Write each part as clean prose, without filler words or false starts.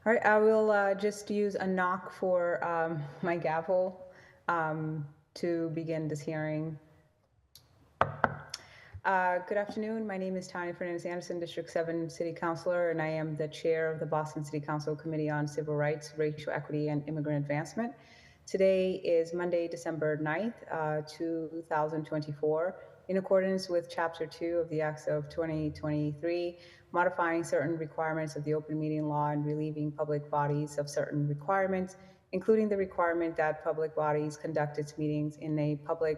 All right, I will just use a knock for my gavel to begin this hearing. Good afternoon. My name is Tanya Fernandez Anderson, District 7 City Councilor, and I am the chair of the Boston City Council Committee on Civil Rights, Racial Equity, and Immigrant Advancement. Today is Monday, December 9th, 2024. In accordance with Chapter 2 of the Acts of 2023, modifying certain requirements of the open meeting law and relieving public bodies of certain requirements, including the requirement that public bodies conduct its meetings in a public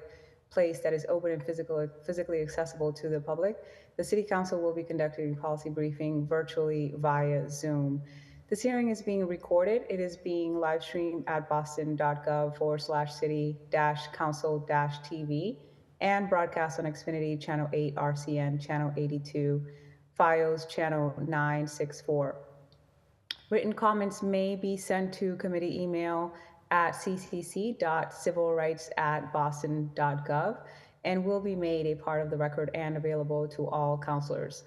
place that is open and physically accessible to the public. The City Council will be conducting a policy briefing virtually via Zoom. This hearing is being recorded. It is being live streamed at boston.gov/city-council-TV and broadcast on Xfinity Channel 8, RCN Channel 82, FiOS Channel 964. Written comments may be sent to committee email at ccc.civilrights@boston.gov and will be made a part of the record and available to all counselors.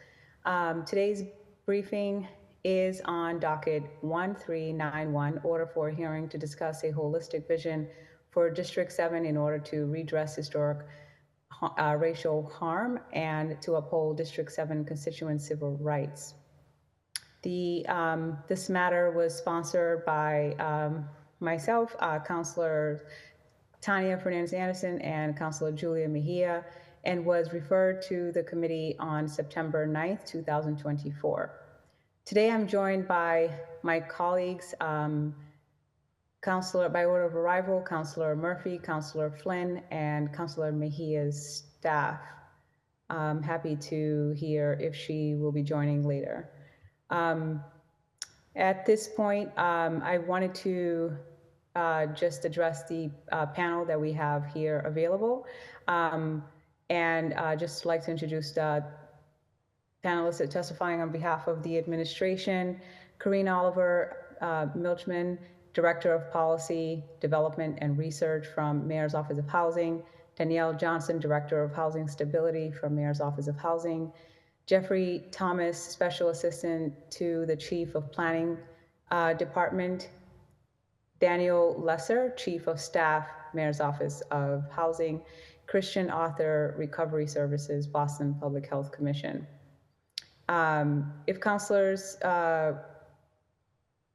Today's briefing is on docket 1391, order for a hearing to discuss a holistic vision for District 7 in order to redress historic racial harm and to uphold District 7 constituent civil rights. This matter was sponsored by myself, Councilor Tanya Fernandez Anderson, and Councilor Julia Mejia, and was referred to the committee on September 9th, 2024. Today I'm joined by my colleagues, Councilor, by order of arrival, Councilor Murphy, Councilor Flynn, and Councilor Mejia's staff. I'm happy to hear if she will be joining later. At this point, I wanted to just address the panel that we have here available, and just like to introduce the panelists testifying on behalf of the administration: Corrine Oliver Milchman, Director of Policy, Development and Research from Mayor's Office of Housing; Danielle Johnson, Director of Housing Stability from Mayor's Office of Housing; Jeffrey Thomas, Special Assistant to the Chief of Planning Department; Daniel Lesser, Chief of Staff, Mayor's Office of Housing; Christian Author, Recovery Services, Boston Public Health Commission. If counselors,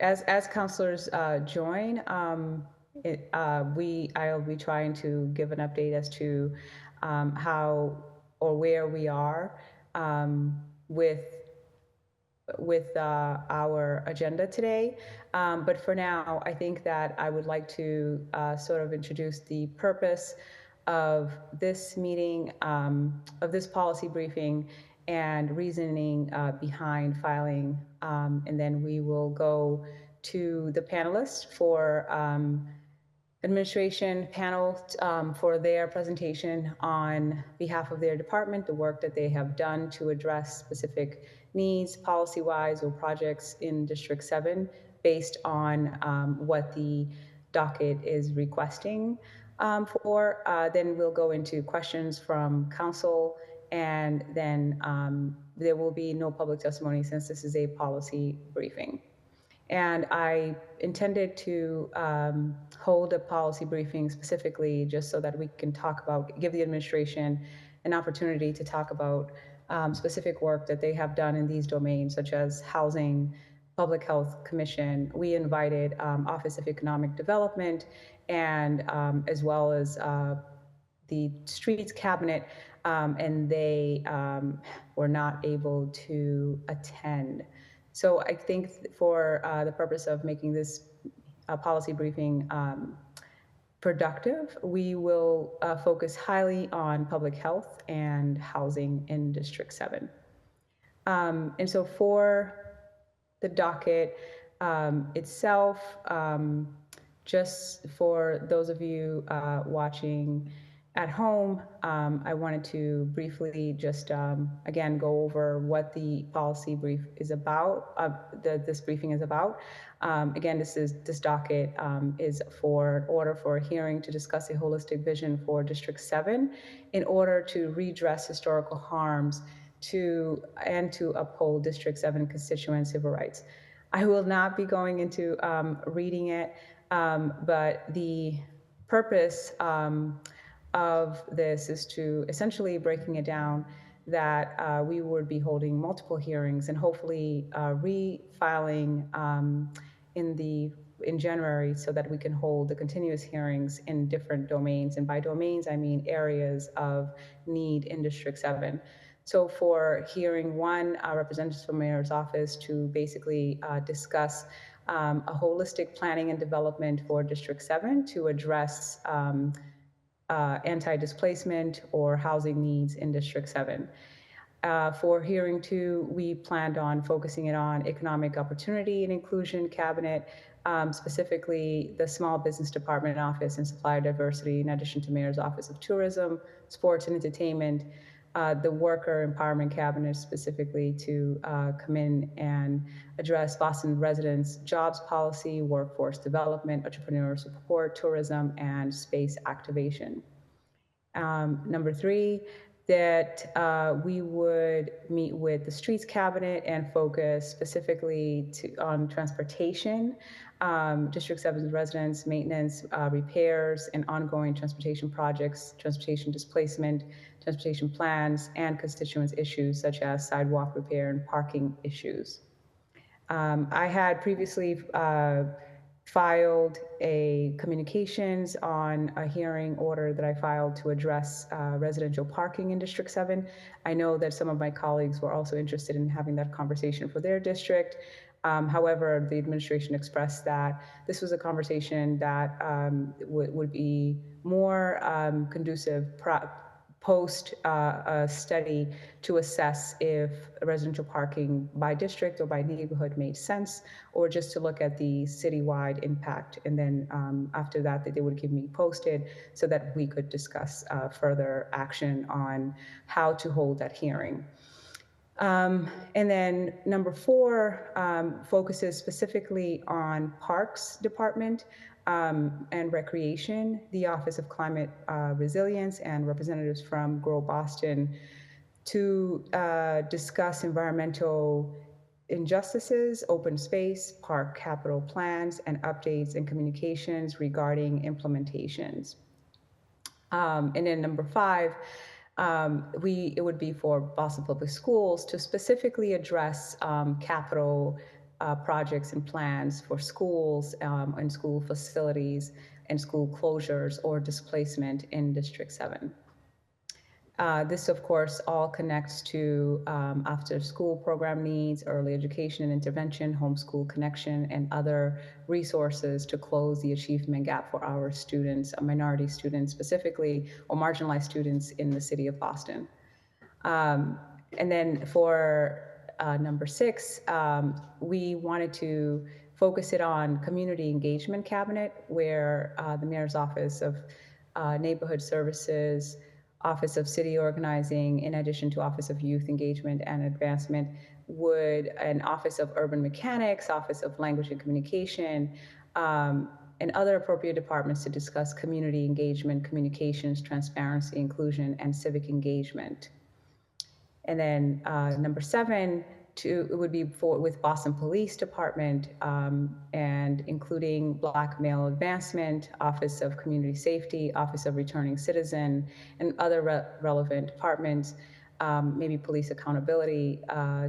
as counselors join, I'll be trying to give an update as to how or where we are with our agenda today. But for now, I think that I would like to sort of introduce the purpose of this meeting, of this policy briefing, and reasoning behind filing. And then we will go to the panelists for administration panel for their presentation on behalf of their department, the work that they have done to address specific needs, policy-wise, or projects in District 7 based on what the docket is requesting for. Then we'll go into questions from council, and then there will be no public testimony since this is a policy briefing. And I intended to hold a policy briefing specifically just so that we can talk about, give the administration an opportunity to talk about specific work that they have done in these domains, such as housing, Public Health Commission. We invited Office of Economic Development, and as well as the Streets Cabinet, and they were not able to attend. So I think for the purpose of making this policy briefing productive, we will focus highly on public health and housing in District 7. And so for the docket itself, just for those of you watching at home, I wanted to briefly just, again, go over what the policy brief is about, this briefing is about. Again, this docket is for order for a hearing to discuss a holistic vision for District 7 in order to redress historical harms and to uphold District 7 constituent civil rights. I will not be going into reading it, but the purpose of this is to essentially breaking it down that we would be holding multiple hearings and hopefully refiling in January so that we can hold the continuous hearings in different domains. And by domains, I mean areas of need in District 7. So for hearing one, representatives from Mayor's office to basically discuss a holistic planning and development for District 7 to address anti-displacement or housing needs in District 7. For hearing two, we planned on focusing it on economic opportunity and inclusion cabinet, specifically the small business department office and supplier diversity, in addition to Mayor's Office of Tourism, Sports and Entertainment, the worker empowerment cabinet specifically to come in and address Boston residents' jobs policy, workforce development, entrepreneur support, tourism, and space activation. Number three, that we would meet with the streets cabinet and focus specifically on transportation, District 7's residents, maintenance, repairs, and ongoing transportation projects, transportation displacement, transportation plans, and constituents issues such as sidewalk repair and parking issues. I had previously filed a communications on a hearing order that I filed to address residential parking in District 7. I know that some of my colleagues were also interested in having that conversation for their district. However, the administration expressed that this was a conversation that would be more conducive post a study to assess if residential parking by district or by neighborhood made sense, or just to look at the citywide impact. And then after that, they would keep me posted so that we could discuss further action on how to hold that hearing. And then number four focuses specifically on Parks Department and Recreation, the Office of Climate Resilience, and representatives from Grow Boston to discuss environmental injustices, open space, park capital plans, and updates and communications regarding implementations. And then number five, it would be for Boston Public Schools to specifically address capital projects and plans for schools and school facilities and school closures or displacement in District 7. This, of course, all connects to after-school program needs, early education and intervention, homeschool connection, and other resources to close the achievement gap for our students, minority students specifically, or marginalized students in the city of Boston. And then for number six, we wanted to focus it on community engagement cabinet, where the mayor's office of neighborhood services, Office of City Organizing, in addition to Office of Youth Engagement and Advancement, and Office of Urban Mechanics, Office of Language and Communication, and other appropriate departments to discuss community engagement, communications, transparency, inclusion, and civic engagement. And then number seven, it would be with Boston Police Department and including Black Male Advancement, Office of Community Safety, Office of Returning Citizen, and other relevant departments, maybe police accountability,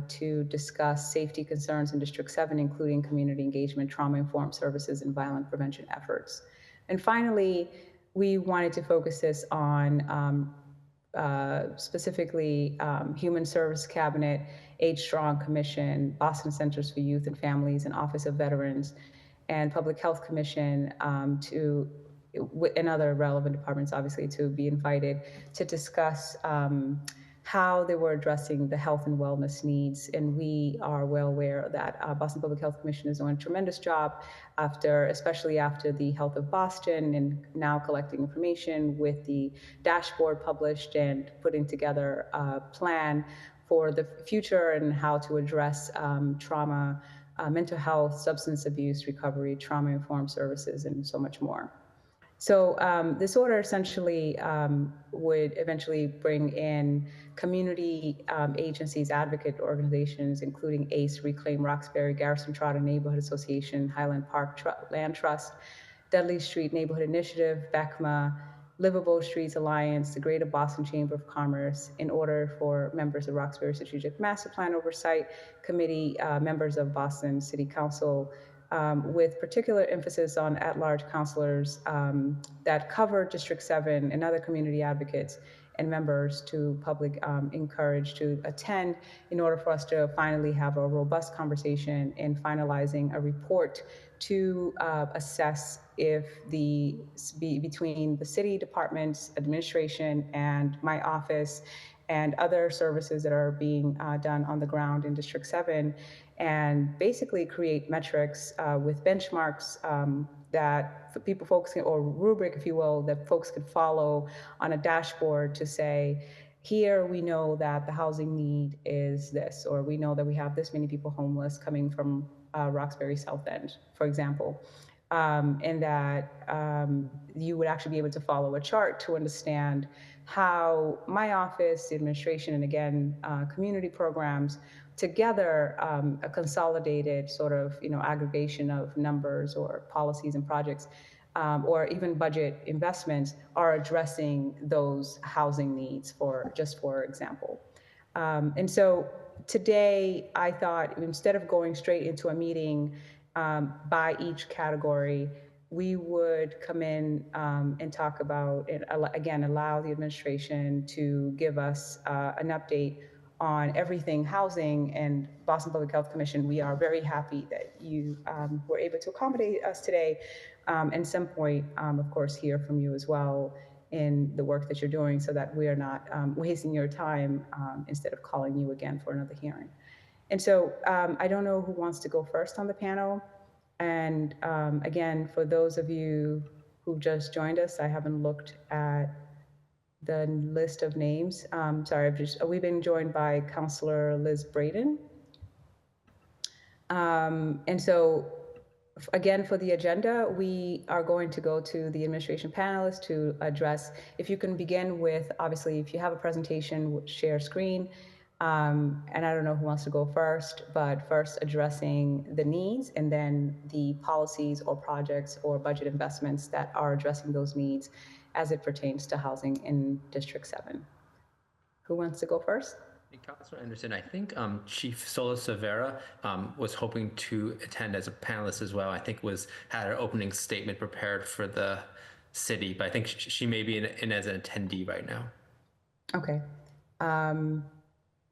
to discuss safety concerns in District 7, including community engagement, trauma-informed services, and violent prevention efforts. And finally, we wanted to focus this on specifically Human Service Cabinet, Age Strong Commission, Boston Centers for Youth and Families, and Office of Veterans, and Public Health Commission and other relevant departments, obviously, to be invited to discuss how they were addressing the health and wellness needs. And we are well aware that Boston Public Health Commission is doing a tremendous job especially after the Health of Boston, and now collecting information with the dashboard published and putting together a plan for the future and how to address trauma, mental health, substance abuse recovery, trauma-informed services, and so much more. So this order essentially would eventually bring in community agencies, advocate organizations, including ACE, Reclaim Roxbury, Garrison Trotter Neighborhood Association, Highland Park Land Trust, Dudley Street Neighborhood Initiative, BECMA, Livable Streets Alliance, the Greater Boston Chamber of Commerce, in order for members of Roxbury Strategic Master Plan Oversight Committee, members of Boston City Council, with particular emphasis on at-large counselors that cover District 7 and other community advocates and members to public encouraged to attend in order for us to finally have a robust conversation in finalizing a report to assess if between the city departments, administration, and my office and other services that are being done on the ground in District 7, and basically create metrics with benchmarks that folks can, or rubric, if you will, that folks could follow on a dashboard to say, here we know that the housing need is this, or we know that we have this many people homeless coming from Roxbury South End, for example. And that you would actually be able to follow a chart to understand how my office, the administration, and again, community programs together, a consolidated sort of aggregation of numbers or policies and projects, or even budget investments are addressing those housing needs, for example. And so today I thought, instead of going straight into a meeting by each category, we would come in and talk about, and again, allow the administration to give us an update on everything housing. And Boston Public Health Commission, we are very happy that you were able to accommodate us today, and some point, of course, hear from you as well in the work that you're doing, so that we are not wasting your time instead of calling you again for another hearing. And so I don't know who wants to go first on the panel. And again, for those of you who just joined us, I haven't looked at the list of names. Sorry, we've been joined by Councillor Liz Braden. And so again, for the agenda, we are going to go to the administration panelists to address, if you can begin with, obviously, if you have a presentation, share screen. And I don't know who wants to go first, but first addressing the needs, and then the policies or projects or budget investments that are addressing those needs as it pertains to housing in District 7. Who wants to go first? Councilor Anderson, I think Chief Solis Severa was hoping to attend as a panelist as well. I think had her opening statement prepared for the city, but I think she may be in as an attendee right now. Okay.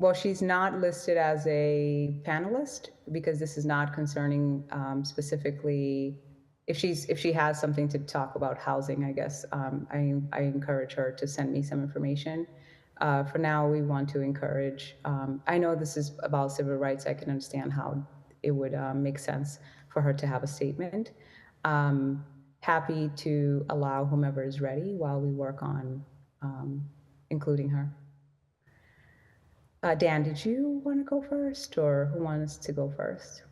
Well, she's not listed as a panelist because this is not concerning specifically. If she has something to talk about housing, I guess I encourage her to send me some information. For now, we want to encourage, I know this is about civil rights. I can understand how it would make sense for her to have a statement. Happy to allow whomever is ready while we work on including her. Dan, did you want to go first, or who wants to go first?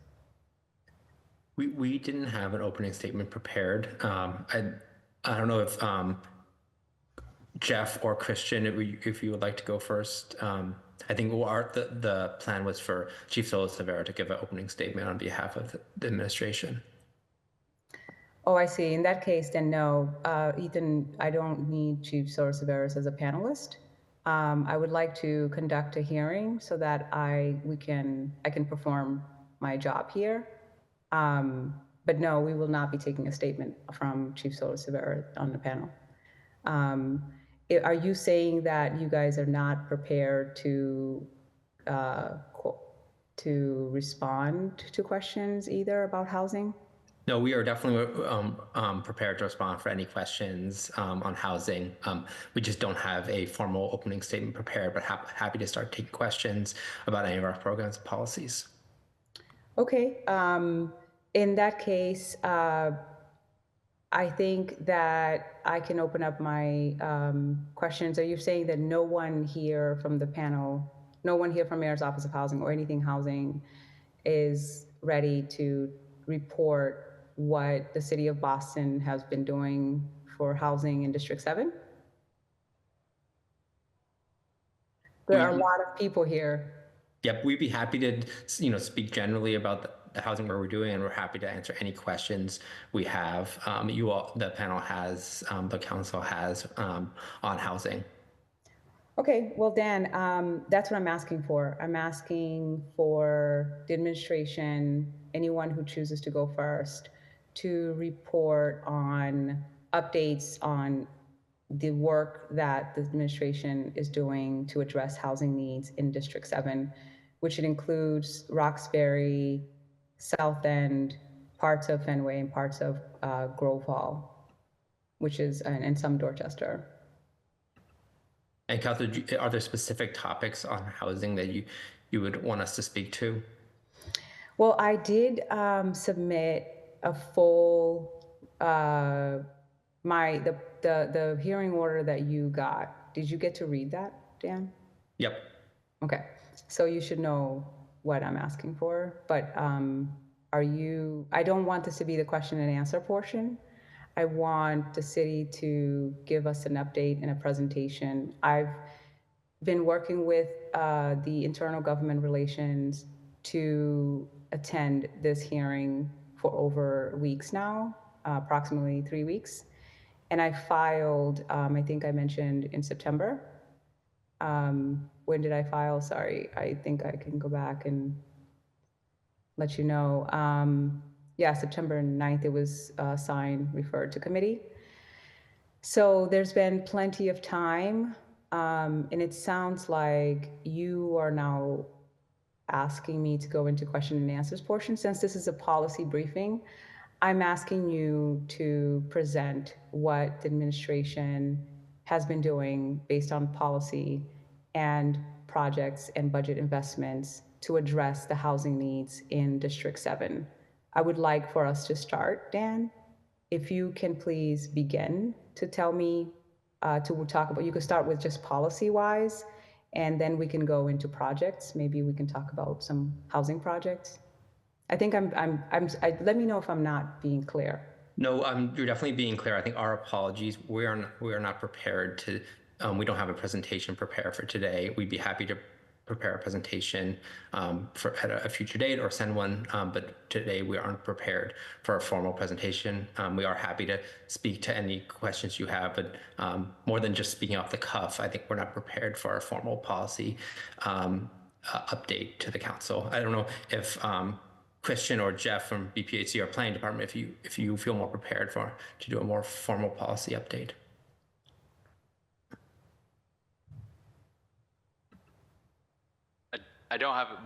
We didn't have an opening statement prepared. I don't know if Jeff or Christian, if you would like to go first. I think the plan was for Chief Solis Severa to give an opening statement on behalf of the administration. Oh, I see. In that case, then no. Ethan, I don't need Chief Solis Severa as a panelist. I would like to conduct a hearing so that I can perform my job here. But no, we will not be taking a statement from Chief Solis Severa on the panel. Are you saying that you guys are not prepared to respond to questions either about housing? No, we are definitely prepared to respond for any questions on housing. We just don't have a formal opening statement prepared, but happy to start taking questions about any of our programs and policies. Okay. In that case, I think that I can open up my questions. Are you saying that no one here from the panel, no one here from Mayor's Office of Housing or anything housing is ready to report what the city of Boston has been doing for housing in District 7? There are a lot of people here. Yep, we'd be happy to, speak generally about the housing work we're doing, and we're happy to answer any questions we have. You all, the panel has, the council has, on housing. Okay, well, Dan, that's what I'm asking for. I'm asking for the administration, anyone who chooses to go first, to report on updates on the work that the administration is doing to address housing needs in District 7, which it includes Roxbury, South End, parts of Fenway, and parts of Grove Hall, which is, and some Dorchester. And Councilor, are there specific topics on housing that you would want us to speak to? Well, I did submit a full the hearing order that you got. Did you get to read that, Dan? Yep. Okay, so you should know what I'm asking for. But I don't want this to be the question and answer portion. I want the city to give us an update and a presentation. I've been working with the internal government relations to attend this hearing for over weeks now, approximately 3 weeks. And I filed, I think I mentioned in September. When did I file? Sorry, I think I can go back and let you know. Yeah, September 9th, it was signed, referred to committee. So there's been plenty of time, and it sounds like you are now asking me to go into question and answers portion. Since this is a policy briefing, I'm asking you to present what the administration has been doing based on policy and projects and budget investments to address the housing needs in District 7. I would like for us to start, Dan, if you can please begin to tell me, to talk about, you could start with just policy-wise, and then we can go into projects. Maybe we can talk about some housing projects. I think let me know if I'm not being clear. No, you're definitely being clear. I think our apologies. We are not prepared to. We don't have a presentation prepared for today. We'd be happy to prepare a presentation at a future date or send one. But today we aren't prepared for a formal presentation. We are happy to speak to any questions you have, but more than just speaking off the cuff, I think we're not prepared for a formal policy update to the council. I don't know if Christian or Jeff from BPHC or Planning Department, if you feel more prepared to do a more formal policy update.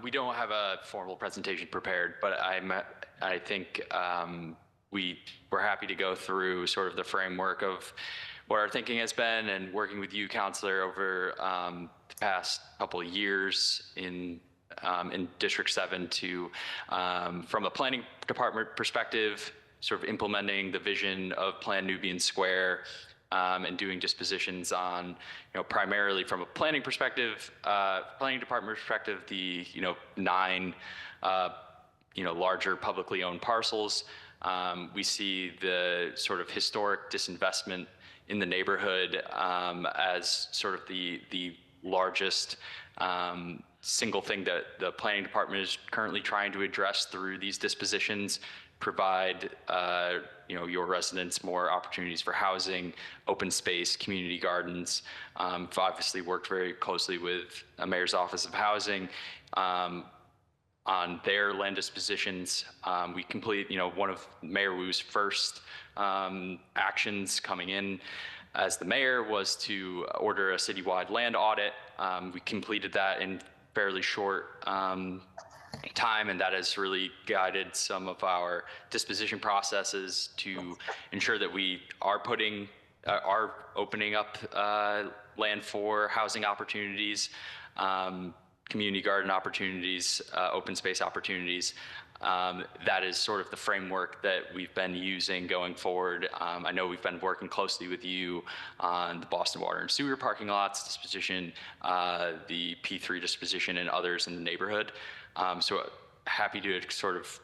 We don't have a formal presentation prepared, but I think we're happy to go through sort of the framework of what our thinking has been and working with you, Councilor, over the past couple of years in District 7 to, from a planning department perspective, sort of implementing the vision of Plan Nubian Square, and doing dispositions on, primarily from a planning perspective, planning department perspective, the, 9, larger publicly owned parcels. We see the sort of historic disinvestment in the neighborhood as sort of the largest single thing that the planning department is currently trying to address through these dispositions, provide your residents more opportunities for housing, open space, community gardens. I've obviously worked very closely with the Mayor's Office of Housing on their land dispositions. We complete, one of Mayor Wu's first actions coming in as the mayor was to order a citywide land audit. We completed that in fairly short time, and that has really guided some of our disposition processes to ensure that we are opening up land for housing opportunities, community garden opportunities, open space opportunities. That is sort of the framework that we've been using going forward. I know we've been working closely with you on the Boston Water and Sewer parking lots disposition, the P3 disposition, and others in the neighborhood. So happy to sort of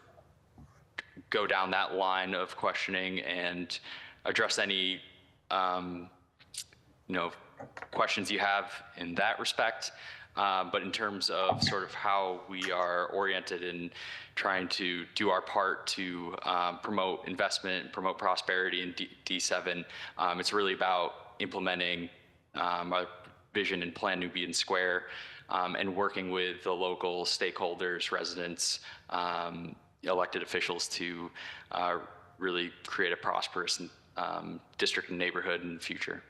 go down that line of questioning and address any questions you have in that respect. But in terms of sort of how we are oriented in trying to do our part to promote investment, promote prosperity in D7, it's really about implementing our vision and plan Nubian Square, and working with the local stakeholders, residents, elected officials to really create a prosperous district and neighborhood in the future.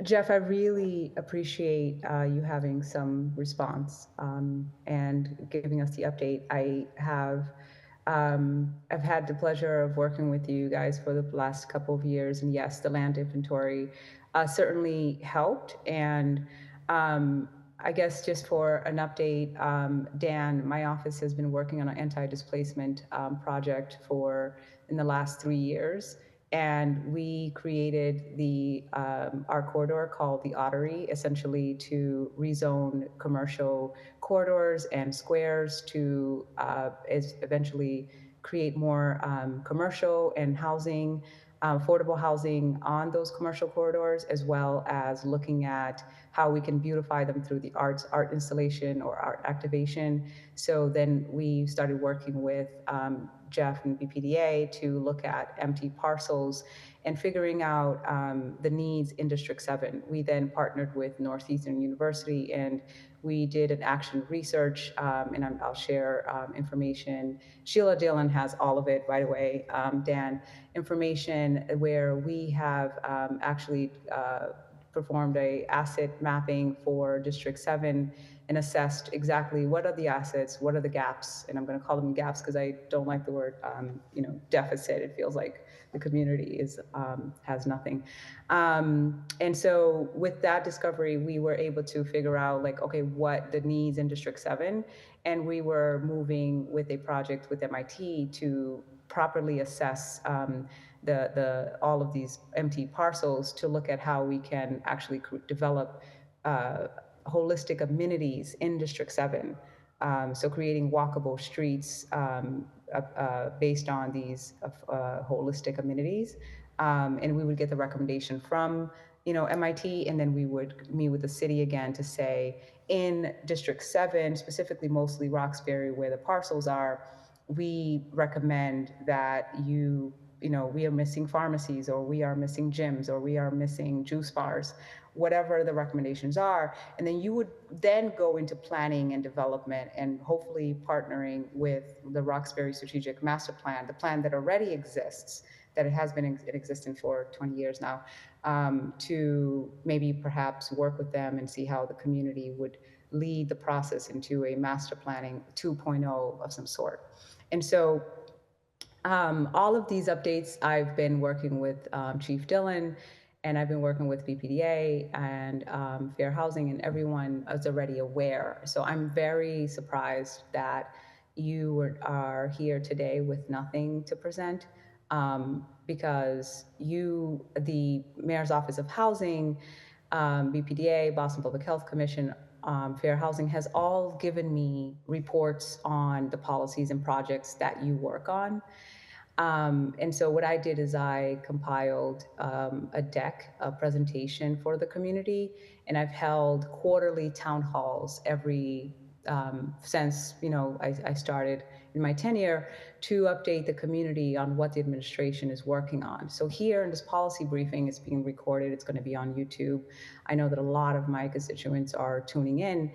Jeff, I really appreciate you having some response and giving us the update. I've had the pleasure of working with you guys for the last couple of years, and yes, the land inventory certainly helped. And I guess just for an update, Dan, my office has been working on an anti-displacement project in the last 3 years. And we created our corridor called the Ottery, essentially to rezone commercial corridors and squares to eventually create more commercial and housing, affordable housing on those commercial corridors, as well as looking at how we can beautify them through the art installation or art activation. So then we started working with Jeff and BPDA to look at empty parcels and figuring out the needs in District 7. We then partnered with Northeastern University and we did an action research, and I'll share information. Sheila Dillon has all of it, by the way, Dan, information where we have actually performed a asset mapping for District 7 and assessed exactly what are the assets, what are the gaps, and I'm going to call them gaps because I don't like the word, deficit. It feels like the community has nothing. And so with that discovery, we were able to figure out okay, what the needs in District 7, and we were moving with a project with MIT to properly assess all of these empty parcels to look at how we can actually develop holistic amenities in District 7. So creating walkable streets based on these holistic amenities. And we would get the recommendation from MIT, and then we would meet with the city again to say, in District 7, specifically mostly Roxbury, where the parcels are, we recommend that we are missing pharmacies, or we are missing gyms, or we are missing juice bars, whatever the recommendations are. And then you would then go into planning and development and hopefully partnering with the Roxbury Strategic Master Plan, the plan that already exists, that it has been in existence for 20 years now, to maybe perhaps work with them and see how the community would lead the process into a master planning 2.0 of some sort. And so all of these updates, I've been working with Chief Dillon, and I've been working with BPDA and Fair Housing, and everyone is already aware. So I'm very surprised that you are here today with nothing to present, because the Mayor's Office of Housing, BPDA, Boston Public Health Commission, Fair Housing has all given me reports on the policies and projects that you work on. And so what I did is I compiled a deck, a presentation for the community, and I've held quarterly town halls since I started in my tenure to update the community on what the administration is working on. So here in this policy briefing, it's being recorded. It's going to be on YouTube. I know that a lot of my constituents are tuning in.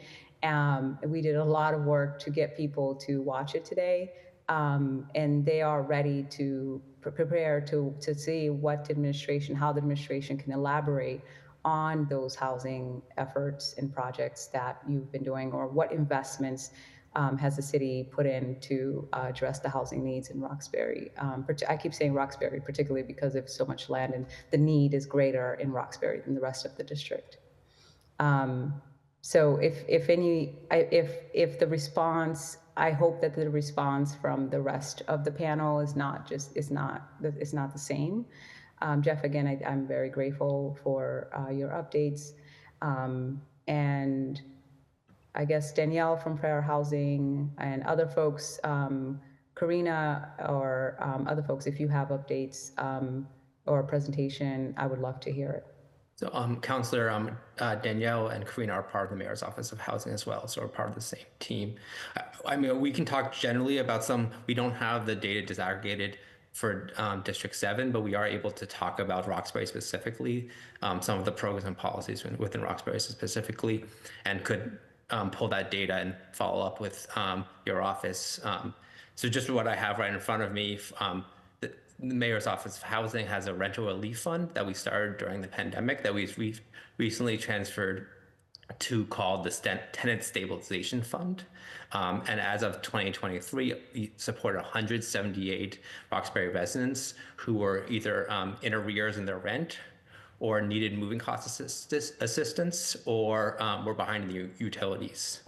We did a lot of work to get people to watch it today. And they are ready to prepare to see how the administration can elaborate on those housing efforts and projects that you've been doing, or what investments has the city put in to address the housing needs in Roxbury. I keep saying Roxbury, particularly because there's so much land and the need is greater in Roxbury than the rest of the district. So if the response, I hope that the response from the rest of the panel is not the same. Jeff, again, I'm very grateful for your updates. And I guess Danielle from Fair Housing and other folks, Karina or other folks, if you have updates or a presentation, I would love to hear it. So Councillor Danielle and Karina are part of the Mayor's Office of Housing as well, so we're part of the same team. I mean, we can talk generally about we don't have the data disaggregated for District 7, but we are able to talk about Roxbury specifically, some of the programs and policies within Roxbury specifically, and could pull that data and follow up with your office. So just what I have right in front of me, the Mayor's Office of Housing has a rental relief fund that we started during the pandemic that we've recently transferred to called the Tenant Stabilization Fund. And as of 2023, we support 178 Roxbury residents who were either in arrears in their rent or needed moving cost assistance or were behind in the utilities.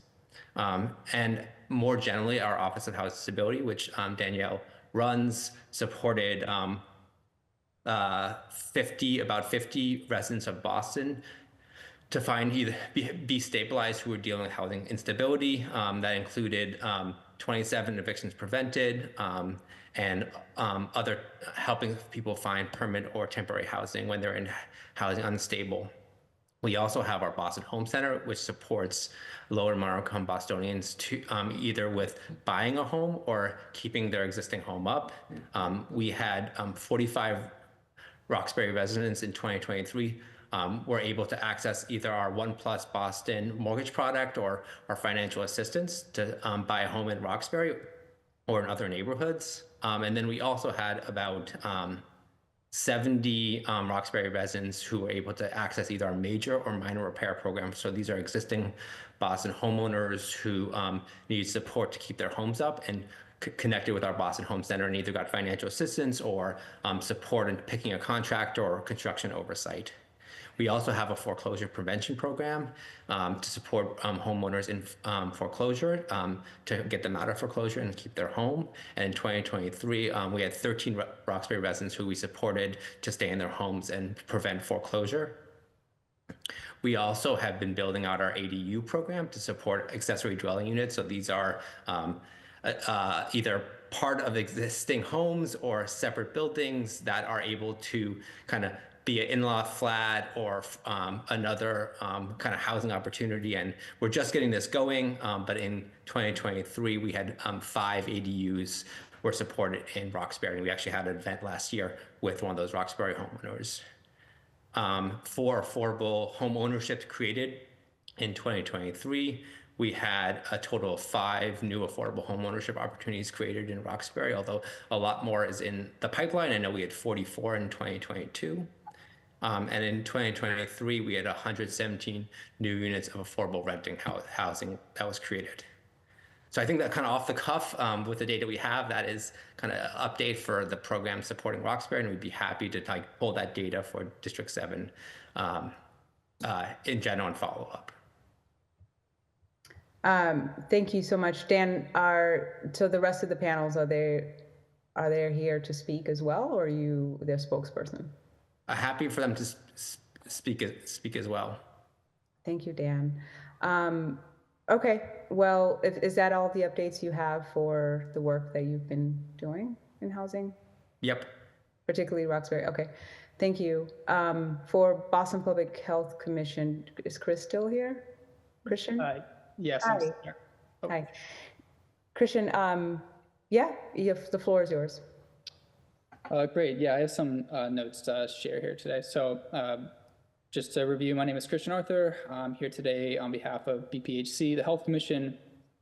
And more generally, our Office of Housing Stability, which Danielle runs, supported about 50 residents of Boston to find either be stabilized who were dealing with housing instability. That included 27 evictions prevented and other helping people find permanent or temporary housing when they're in housing unstable. We also have our Boston Home Center, which supports low and moderate income Bostonians to either with buying a home or keeping their existing home up. We had 45 Roxbury residents in 2023 were able to access either our One Plus Boston mortgage product or our financial assistance to buy a home in Roxbury or in other neighborhoods. And then we also had about 70 Roxbury residents who were able to access either our major or minor repair program. So these are existing Boston homeowners who need support to keep their homes up and connected with our Boston Home Center and either got financial assistance or support in picking a contractor or construction oversight. We also have a foreclosure prevention program to support homeowners in foreclosure to get them out of foreclosure and keep their home. And in 2023, we had 13 Roxbury residents who we supported to stay in their homes and prevent foreclosure. We also have been building out our ADU program to support accessory dwelling units. So these are either part of existing homes or separate buildings that are able to kind of be an in-law flat or another kind of housing opportunity. And we're just getting this going, but in 2023, we had 5 ADUs were supported in Roxbury. And we actually had an event last year with one of those Roxbury homeowners. 4 affordable home ownership created in 2023. We had a total of 5 new affordable home ownership opportunities created in Roxbury, although a lot more is in the pipeline. I know we had 44 in 2022. And in 2023, we had 117 new units of affordable renting housing that was created. So I think that kind of off the cuff with the data we have, that is kind of an update for the program supporting Roxbury, and we'd be happy to pull that data for District 7 in general and follow up. Thank you so much, Dan. So the rest of the panels, are they here to speak as well, or are you their spokesperson? Happy for them to speak as well. Thank you, Dan. Okay, well, is that all the updates you have for the work that you've been doing in housing? Yep. Particularly Roxbury. Okay, thank you. For Boston Public Health Commission, is Chris still here? Christian? Yes. Hi. Oh. Hi. Christian, yeah, the floor is yours. Great. Yeah, I have some notes to share here today. So just to review, my name is Christian Arthur. I'm here today on behalf of BPHC, the Health Commission,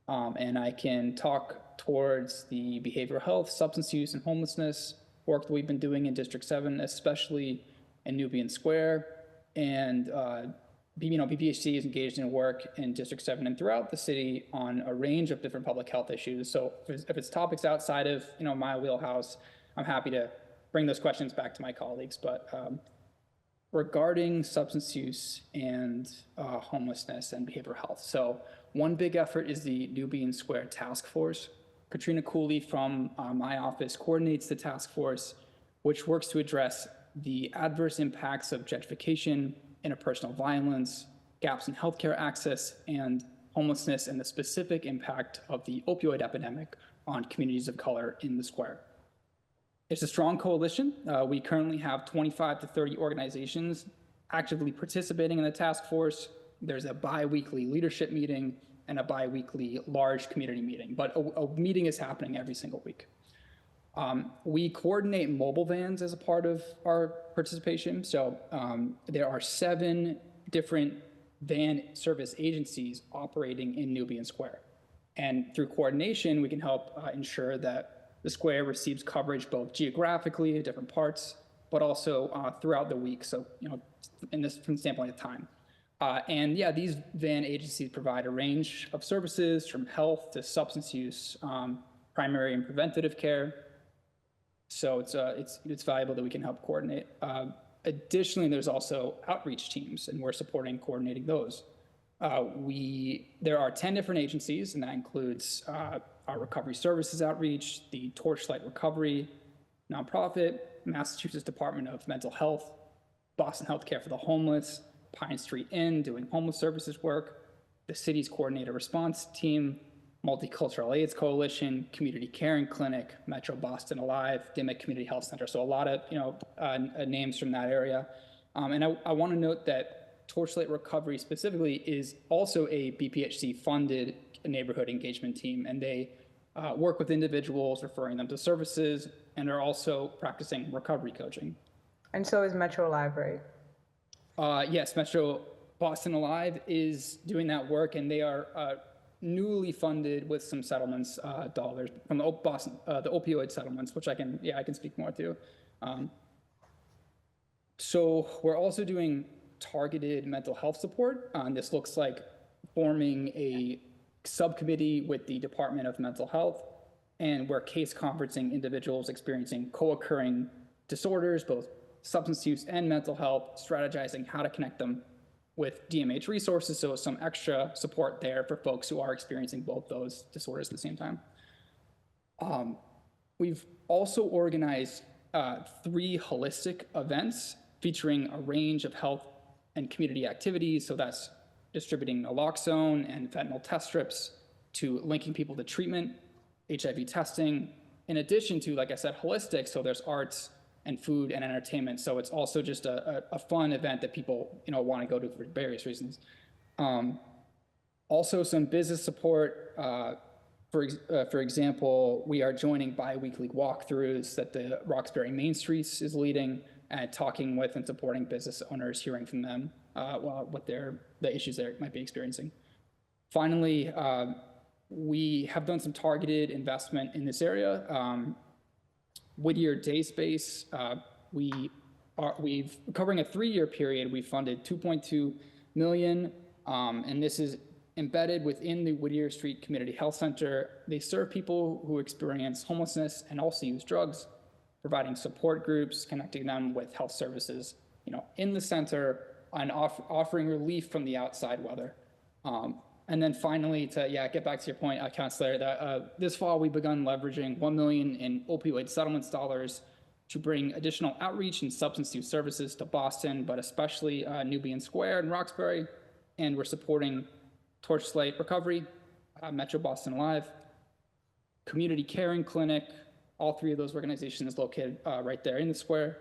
and I can talk towards the behavioral health, substance use, and homelessness work that we've been doing in District 7, especially in Nubian Square. And BPHC is engaged in work in District 7 and throughout the city on a range of different public health issues. So if it's topics outside of my wheelhouse, I'm happy to bring those questions back to my colleagues. But regarding substance use and homelessness and behavioral health, so one big effort is the Nubian Square Task Force. Katrina Cooley from my office coordinates the task force, which works to address the adverse impacts of gentrification, interpersonal violence, gaps in healthcare access, and homelessness, and the specific impact of the opioid epidemic on communities of color in the square. It's a strong coalition. We currently have 25 to 30 organizations actively participating in the task force. There's a bi-weekly leadership meeting and a bi-weekly large community meeting, but a meeting is happening every single week. We coordinate mobile vans as a part of our participation. So there are 7 different van service agencies operating in Nubian Square. And through coordination, we can help ensure that the square receives coverage both geographically at different parts, but also throughout the week. So, from the standpoint of time. And yeah, these van agencies provide a range of services from health to substance use, primary and preventative care. So it's valuable that we can help coordinate. Additionally, there's also outreach teams, and we're supporting coordinating those. There are 10 different agencies, and that includes our Recovery Services Outreach, the Torchlight Recovery nonprofit, Massachusetts Department of Mental Health, Boston Healthcare for the Homeless, Pine Street Inn doing homeless services work, the city's coordinated response team, Multicultural AIDS Coalition, Community Caring Clinic, Metro Boston Alive, Dimmick Community Health Center. So a lot of names from that area. And I want to note that Torchlight Recovery specifically is also a BPHC funded neighborhood engagement team, and they work with individuals, referring them to services, and are also practicing recovery coaching. And so is Metro Alive, right? Yes, Metro Boston Alive is doing that work, and they are newly funded with some settlements dollars from the opioid settlements, which I can speak more to. So we're also doing targeted mental health support. This looks like forming a subcommittee with the Department of Mental Health, and we're case conferencing individuals experiencing co-occurring disorders, both substance use and mental health, strategizing how to connect them with DMH resources, so some extra support there for folks who are experiencing both those disorders at the same time. We've also organized 3 holistic events featuring a range of health and community activities. So that's distributing naloxone and fentanyl test strips, to linking people to treatment, HIV testing, in addition to, like I said, holistic. So there's arts and food and entertainment. So it's also just a fun event that people want to go to for various reasons. Also some business support. For example, we are joining bi-weekly walkthroughs that the Roxbury Main Streets is leading, and talking with and supporting business owners, hearing from them what the issues they might be experiencing. Finally, we have done some targeted investment in this area. Whittier Day Space, we've covering a 3-year period. We funded $2.2 million, and this is embedded within the Whittier Street Community Health Center. They serve people who experience homelessness and also use drugs, providing support groups, connecting them with health services, in the center, and offering relief from the outside weather. And then finally, to get back to your point, Councilor, that this fall we've begun leveraging $1 million in opioid settlements dollars to bring additional outreach and substance use services to Boston, but especially Nubian Square and Roxbury. And we're supporting Torchlight Recovery, Metro Boston Alive, Community Caring Clinic, all 3 of those organizations located right there in the square.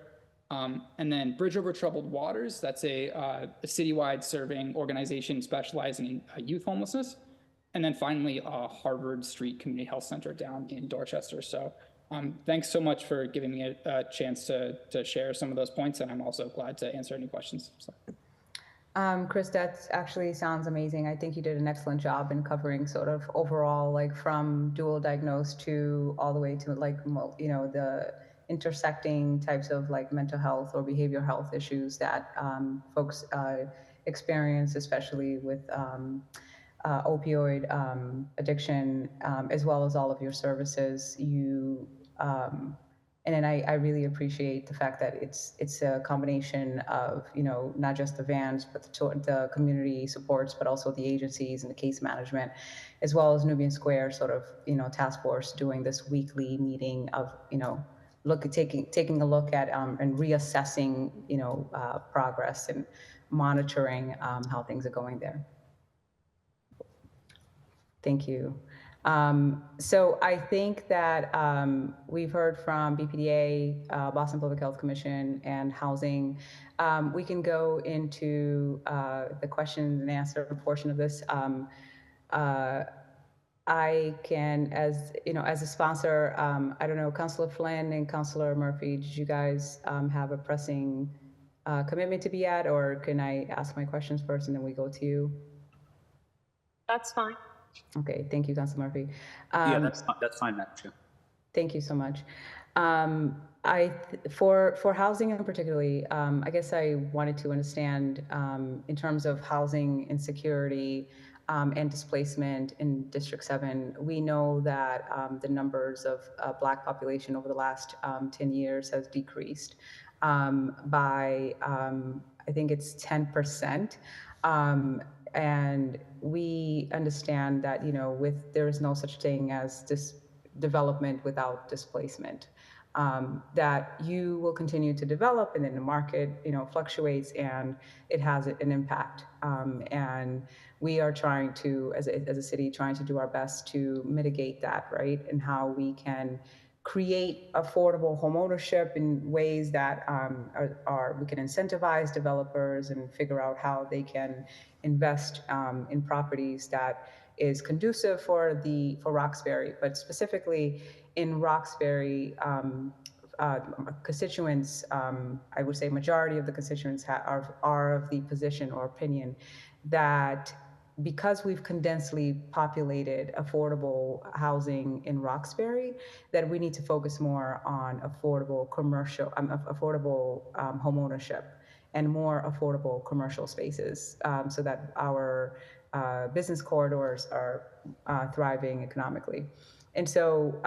And then Bridge Over Troubled Waters, that's a citywide serving organization specializing in youth homelessness. And then finally, Harvard Street Community Health Center down in Dorchester. So thanks so much for giving me a chance to share some of those points, and I'm also glad to answer any questions. So. Chris, that actually sounds amazing. I think you did an excellent job in covering sort of overall, like from dual diagnosed to all the way to the intersecting types of like mental health or behavioral health issues that folks experience, especially with opioid addiction, as well as all of your services. And then I really appreciate the fact that it's a combination of, not just the vans, but the community supports, but also the agencies and the case management, as well as Nubian Square sort of, task force doing this weekly meeting of, taking a look at and reassessing, progress and monitoring how things are going there. Thank you. So I think that we've heard from BPDA, Boston Public Health Commission, and housing. We can go into the question and answer portion of this. I can, as you know, as a sponsor, I don't know, Councilor Flynn and Councilor Murphy, did you guys have a pressing commitment to be at, or can I ask my questions first and then we go to you? That's fine. Okay, thank you, Councilor Murphy. Yeah, that's fine, Madam Chair. Thank you so much. For housing and particularly, I guess I wanted to understand in terms of housing insecurity and displacement in District 7. We know that the numbers of Black population over the last 10 years has decreased by, I think it's 10%. And we understand that, you know, there is no such thing as this development without displacement. That you will continue to develop, and then the market, you know, fluctuates, and it has an impact. And we are trying to, as a city, trying to do our best to mitigate that, right? And how we can create affordable homeownership in ways that we can incentivize developers and figure out how they can invest in properties that is conducive for Roxbury, but specifically in Roxbury, constituents, I would say majority of the constituents are of the position or opinion that because we've condensely populated affordable housing in Roxbury, that we need to focus more on affordable commercial, affordable homeownership and more affordable commercial spaces, so that our business corridors are thriving economically. And so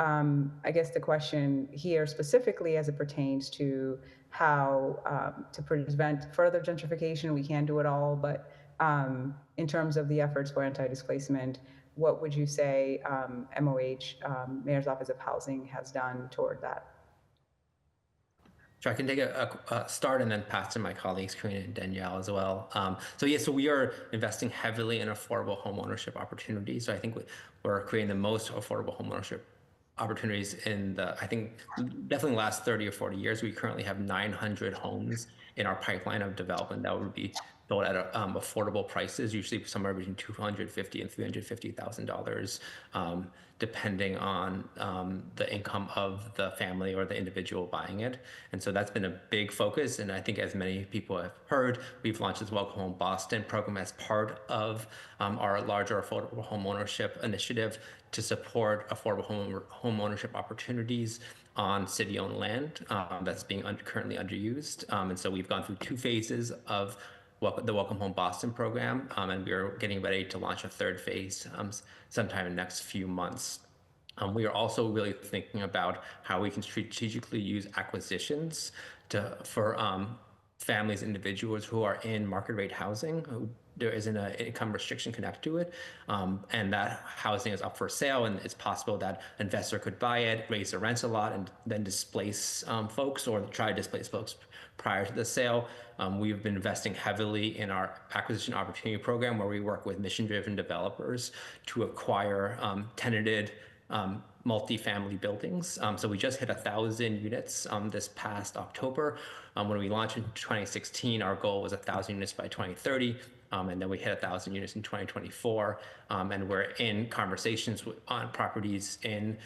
I guess the question here specifically as it pertains to how to prevent further gentrification, we can't do it all, but in terms of the efforts for anti-displacement, what would you say MOH, Mayor's Office of Housing, has done toward that? Sure, I can take a start and then pass to my colleagues, Karina and Danielle, as well. So we are investing heavily in affordable homeownership opportunities. So I think we're creating the most affordable homeownership opportunities in I think, definitely the last 30 or 40 years. We currently have 900 homes in our pipeline of development that would be built at affordable prices, usually somewhere between $250,000 and $350,000, depending on the income of the family or the individual buying it. And so that's been a big focus. And I think, as many people have heard, we've launched this Welcome Home Boston program as part of our larger affordable home ownership initiative to support affordable home ownership opportunities on city-owned land that's being currently underused. And so we've gone through 2 phases of the Welcome Home Boston program, and we are getting ready to launch a 3rd phase sometime in the next few months. We are also really thinking about how we can strategically use acquisitions for families, individuals who are in market rate housing, who there isn't an income restriction connected to it, and that housing is up for sale, and it's possible that an investor could buy it, raise the rents a lot, and then displace folks, or try to displace folks prior to the sale. We've been investing heavily in our acquisition opportunity program, where we work with mission-driven developers to acquire tenanted multifamily buildings. So we just hit 1,000 units this past October. When we launched in 2016, our goal was 1,000 units by 2030. And then we hit 1,000 units in 2024. And we're in conversations on properties in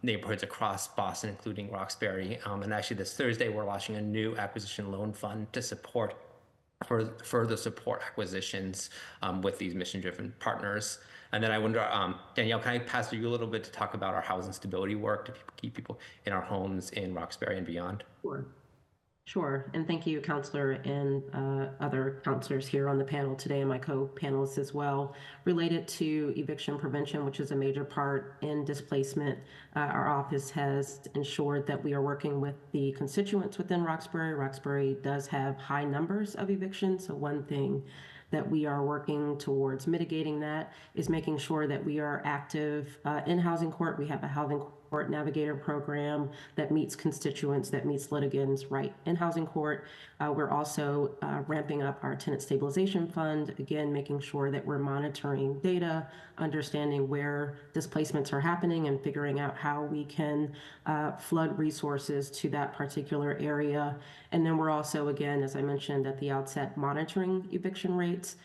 neighborhoods across Boston, including Roxbury. And actually this Thursday, we're launching a new acquisition loan fund to further support acquisitions with these mission-driven partners. And then I wonder, Danielle, can I pass to you a little bit to talk about our housing stability work to keep people in our homes in Roxbury and beyond? Sure. And thank you, Counselor, and other counselors here on the panel today, and my co-panelists as well. Related to eviction prevention, which is a major part in displacement, our office has ensured that we are working with the constituents within Roxbury. Roxbury does have high numbers of evictions, so one thing that we are working towards mitigating that is making sure that we are active in housing court. We have a housing court navigator program that meets constituents, that meets litigants right in housing court. We're also ramping up our tenant stabilization fund, again, making sure that we're monitoring data, understanding where displacements are happening, and figuring out how we can flood resources to that particular area. And then we're also, again, as I mentioned at the outset, monitoring eviction rates.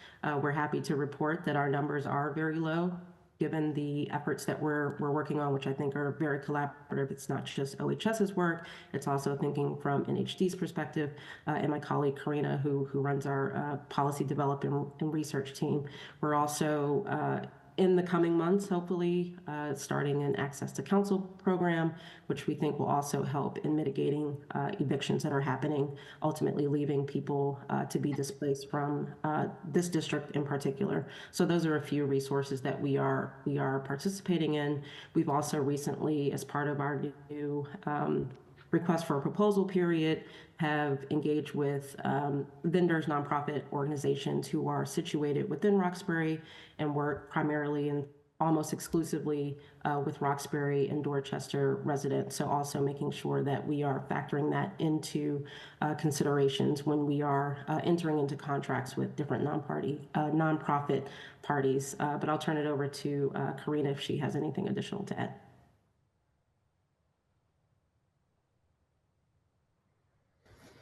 We're happy to report that our numbers are very low, given the efforts that we're working on, which I think are very collaborative. It's not just OHS's work, it's also thinking from NHD's perspective, and my colleague Karina, who runs our policy development and research team. We're also in the coming months, hopefully, starting an access to counsel program, which we think will also help in mitigating evictions that are happening, ultimately leaving people to be displaced from this district in particular. So those are a few resources that we are participating in. We've also recently, as part of our new request for a proposal period, have engaged with vendors, nonprofit organizations who are situated within Roxbury and work primarily and almost exclusively with Roxbury and Dorchester residents. So also making sure that we are factoring that into considerations when we are entering into contracts with different nonprofit parties. But I'll turn it over to Karina if she has anything additional to add.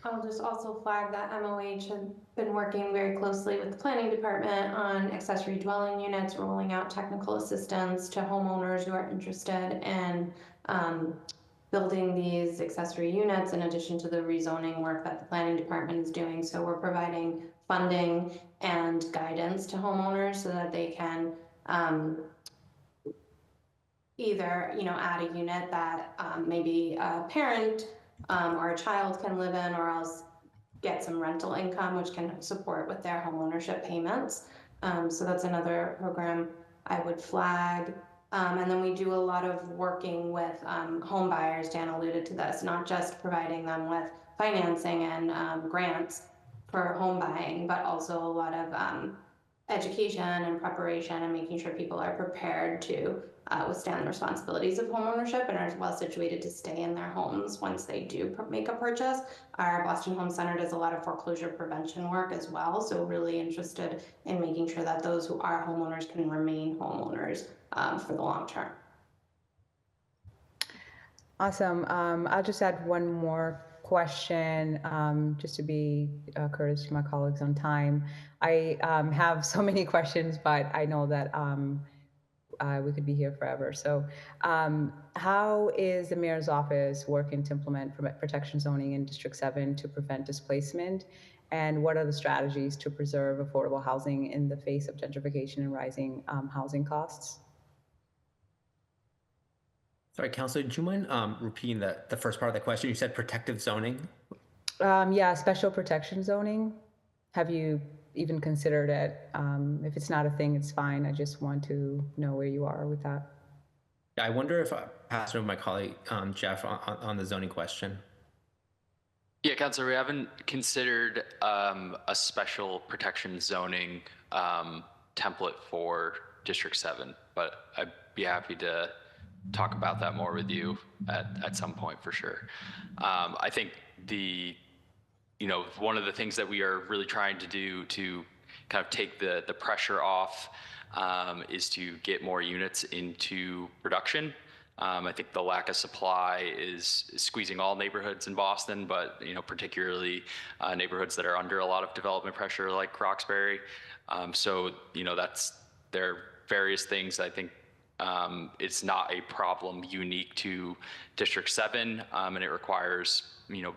I'll just also flag that MOH has been working very closely with the planning department on accessory dwelling units, rolling out technical assistance to homeowners who are interested in building these accessory units, in addition to the rezoning work that the planning department is doing. So we're providing funding and guidance to homeowners so that they can either, add a unit that maybe a parent or a child can live in, or else get some rental income, which can support with their home ownership payments. So that's another program I would flag. And then we do a lot of working with home buyers. Dan alluded to this, not just providing them with financing and grants for home buying, but also a lot of education and preparation and making sure people are prepared to withstand the responsibilities of homeownership and are well situated to stay in their homes once they do make a purchase. Our Boston Home Center does a lot of foreclosure prevention work as well, so really interested in making sure that those who are homeowners can remain homeowners for the long term. Awesome. I'll just add one more question, just to be courteous to my colleagues on time. I have so many questions, but I know that we could be here forever. So how is the mayor's office working to implement protection zoning in District 7 to prevent displacement? And what are the strategies to preserve affordable housing in the face of gentrification and rising housing costs? Sorry, Councilor, do you mind repeating the first part of the question? You said protective zoning? Yeah, special protection zoning. Have you even considered it? If it's not a thing, it's fine. I just want to know where you are with that. I wonder if I pass it over to my colleague, Jeff, on the zoning question. Yeah, Councilor, we haven't considered a special protection zoning template for District 7, but I'd be happy to talk about that more with you at some point for sure. I think one of the things that we are really trying to do to kind of take the pressure off is to get more units into production. I think the lack of supply is squeezing all neighborhoods in Boston, but particularly neighborhoods that are under a lot of development pressure like Roxbury. So there are various things. I think it's not a problem unique to District 7, and it requires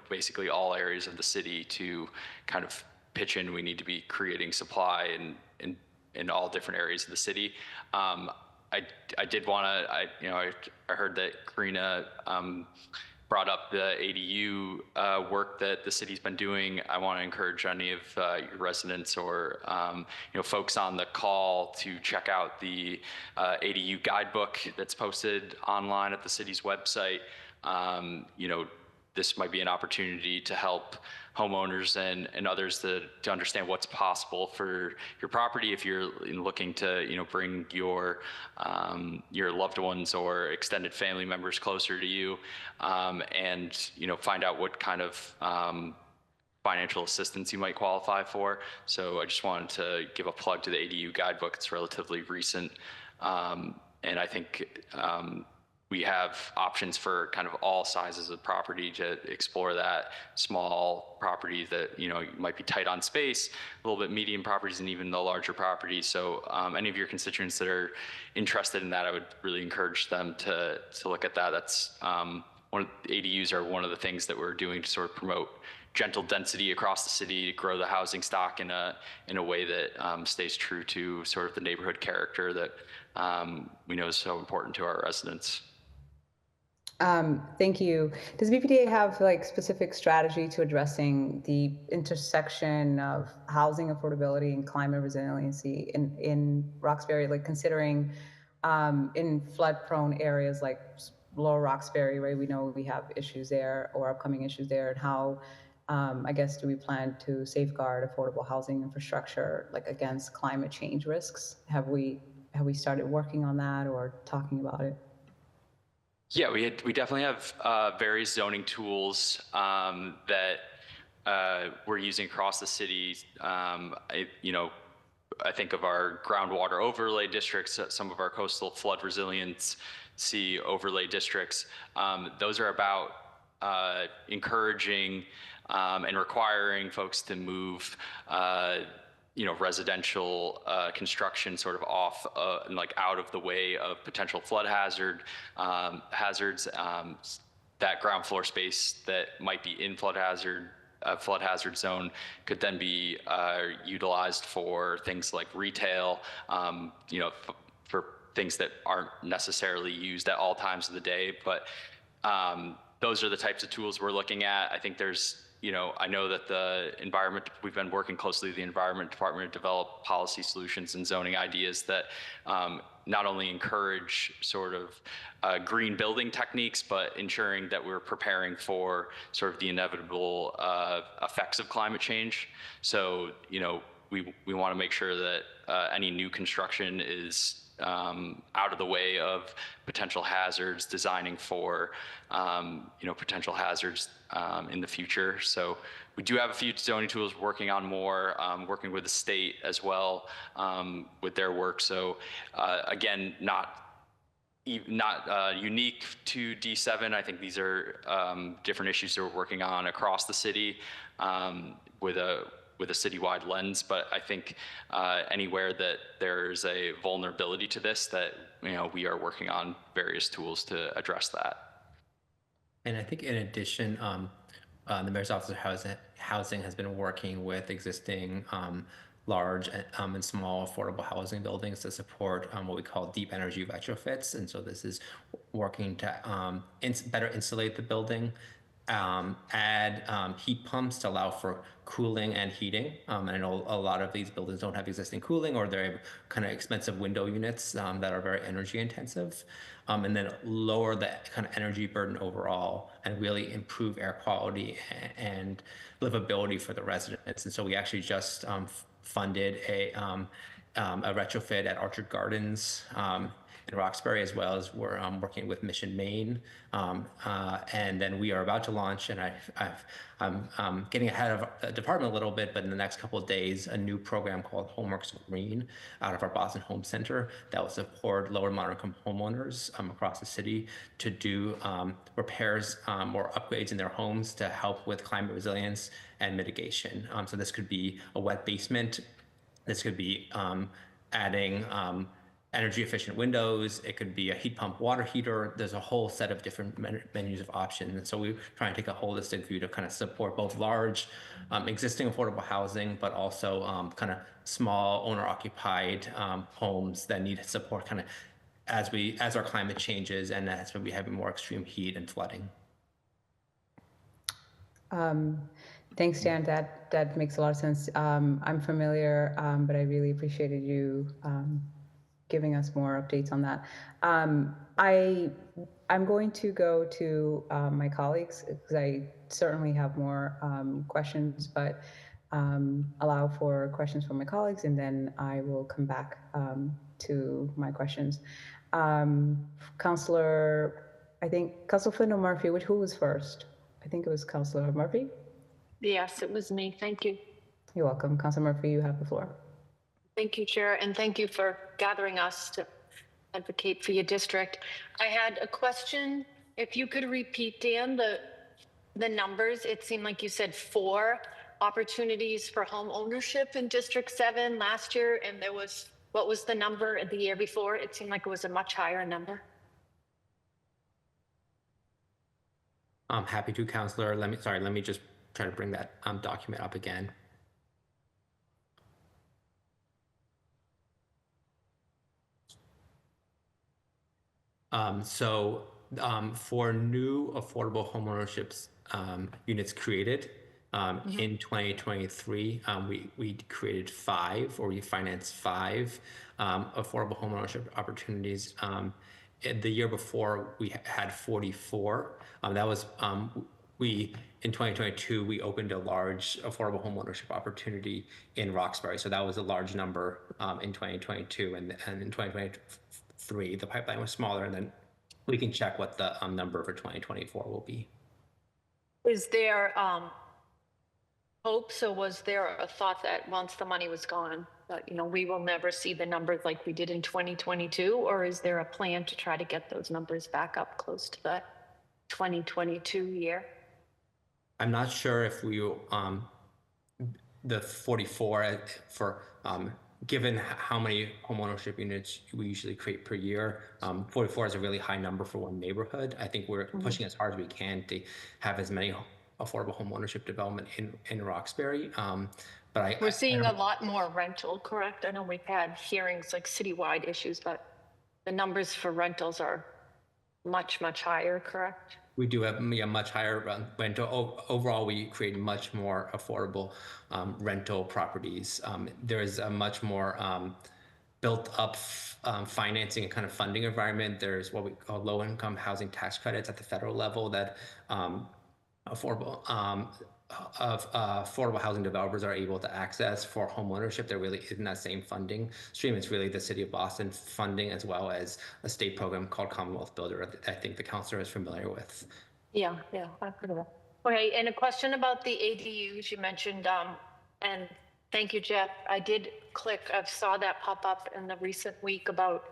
basically all areas of the city to kind of pitch in. We need to be creating supply in all different areas of the city. I did want to, I heard that Karina brought up the ADU work that the city's been doing. I want to encourage any of your residents or folks on the call to check out the ADU guidebook that's posted online at the city's website. this might be an opportunity to help homeowners and others to understand what's possible for your property if you're looking to bring your loved ones or extended family members closer to you, and find out what kind of financial assistance you might qualify for. So I just wanted to give a plug to the ADU guidebook. It's relatively recent, and I think we have options for kind of all sizes of property to explore that. Small properties that might be tight on space, a little bit medium properties, and even the larger properties. So any of your constituents that are interested in that, I would really encourage them to look at that. That's ADUs are one of the things that we're doing to sort of promote gentle density across the city, to grow the housing stock in a way that stays true to sort of the neighborhood character that we know is so important to our residents. Thank you. Does BPDA have like specific strategy to addressing the intersection of housing affordability and climate resiliency in Roxbury, like considering in flood-prone areas like Lower Roxbury, right? We know we have issues there or upcoming issues there, and how I guess do we plan to safeguard affordable housing infrastructure like against climate change risks? Have we started working on that or talking about it? Yeah, we definitely have various zoning tools that we're using across the city. I think of our groundwater overlay districts, some of our coastal flood resiliency overlay districts. Those are about encouraging and requiring folks to move residential construction sort of off and like out of the way of potential flood hazards. That ground floor space that might be in flood hazard zone could then be utilized for things like retail, for things that aren't necessarily used at all times of the day. But those are the types of tools we're looking at. I think there's I know that we've been working closely with the Environment Department to develop policy solutions and zoning ideas that not only encourage sort of green building techniques, but ensuring that we're preparing for sort of the inevitable effects of climate change. So, we want to make sure that any new construction is out of the way of potential hazards, designing for potential hazards in the future. So we do have a few zoning tools, working on more, working with the state as well with their work. So again, not unique to D7. I think these are different issues that we're working on across the city with a citywide lens. But I think anywhere that there's a vulnerability to this, that we are working on various tools to address that. And I think in addition, the Mayor's Office of Housing has been working with existing large and small affordable housing buildings to support what we call deep energy retrofits. And so this is working to better insulate the building, add heat pumps to allow for cooling and heating. And I know a lot of these buildings don't have existing cooling, or they're kind of expensive window units that are very energy intensive. And then lower the kind of energy burden overall and really improve air quality and livability for the residents. And so we actually just funded a retrofit at Orchard Gardens in Roxbury, as well as we're working with Mission Maine. And then we are about to launch, and I'm getting ahead of the department a little bit, but in the next couple of days, a new program called Homeworks Green out of our Boston Home Center that will support lower and moderate income homeowners across the city to do repairs or upgrades in their homes to help with climate resilience and mitigation. So this could be a wet basement. This could be adding energy efficient windows. It could be a heat pump water heater. There's a whole set of different menus of options. And so we try and take a holistic view to kind of support both large existing affordable housing, but also kind of small owner occupied homes that need support kind of as our climate changes and as we have more extreme heat and flooding. Thanks, Dan. That makes a lot of sense. I'm familiar, but I really appreciated you giving us more updates on that. I I'm going to go to my colleagues because I certainly have more questions, but allow for questions from my colleagues, and then I will come back to my questions. Councillor, I think Councillor Flynn or Murphy, who was first? I think it was Councillor Murphy. Yes, it was me. Thank you. You're welcome. Councillor Murphy, you have the floor. Thank you, Chair, and thank you for gathering us to advocate for your district. I had a question. If you could repeat, Dan, the numbers. It seemed like you said 4 opportunities for home ownership in District 7 last year, and there was, what was the number the year before? It seemed like it was a much higher number. I'm happy to, Councillor. Let me just try to bring that document up again. For new affordable homeownership units created in 2023, we created 5, or we financed 5 affordable homeownership opportunities. The year before, we had 44. That was in 2022, we opened a large affordable homeownership opportunity in Roxbury. So that was a large number in 2022, and in 2023, the pipeline was smaller, and then we can check what the number for 2024 will be. Is there hopes, or was there a thought that once the money was gone, that, you know, we will never see the numbers like we did in 2022, or is there a plan to try to get those numbers back up close to the 2022 year? I'm not sure if we the 44 for given how many homeownership units we usually create per year, 44 is a really high number for one neighborhood. I think we're pushing as hard as we can to have as many affordable homeownership development in Roxbury. But we're seeing a lot more rental, correct? I know we've had hearings like citywide issues, but the numbers for rentals are much, much higher, correct? We do have a much higher rental. Overall, we create much more affordable rental properties. There is a much more built up financing and kind of funding environment. There's what we call low income housing tax credits at the federal level that affordable housing developers are able to access for home ownership. There really isn't that same funding stream. It's really the City of Boston funding, as well as a state program called Commonwealth Builder that I think the councilor is familiar with. Yeah, I've heard of that. Okay, and a question about the ADUs you mentioned, and thank you, Jeff. I saw that pop up in the recent week about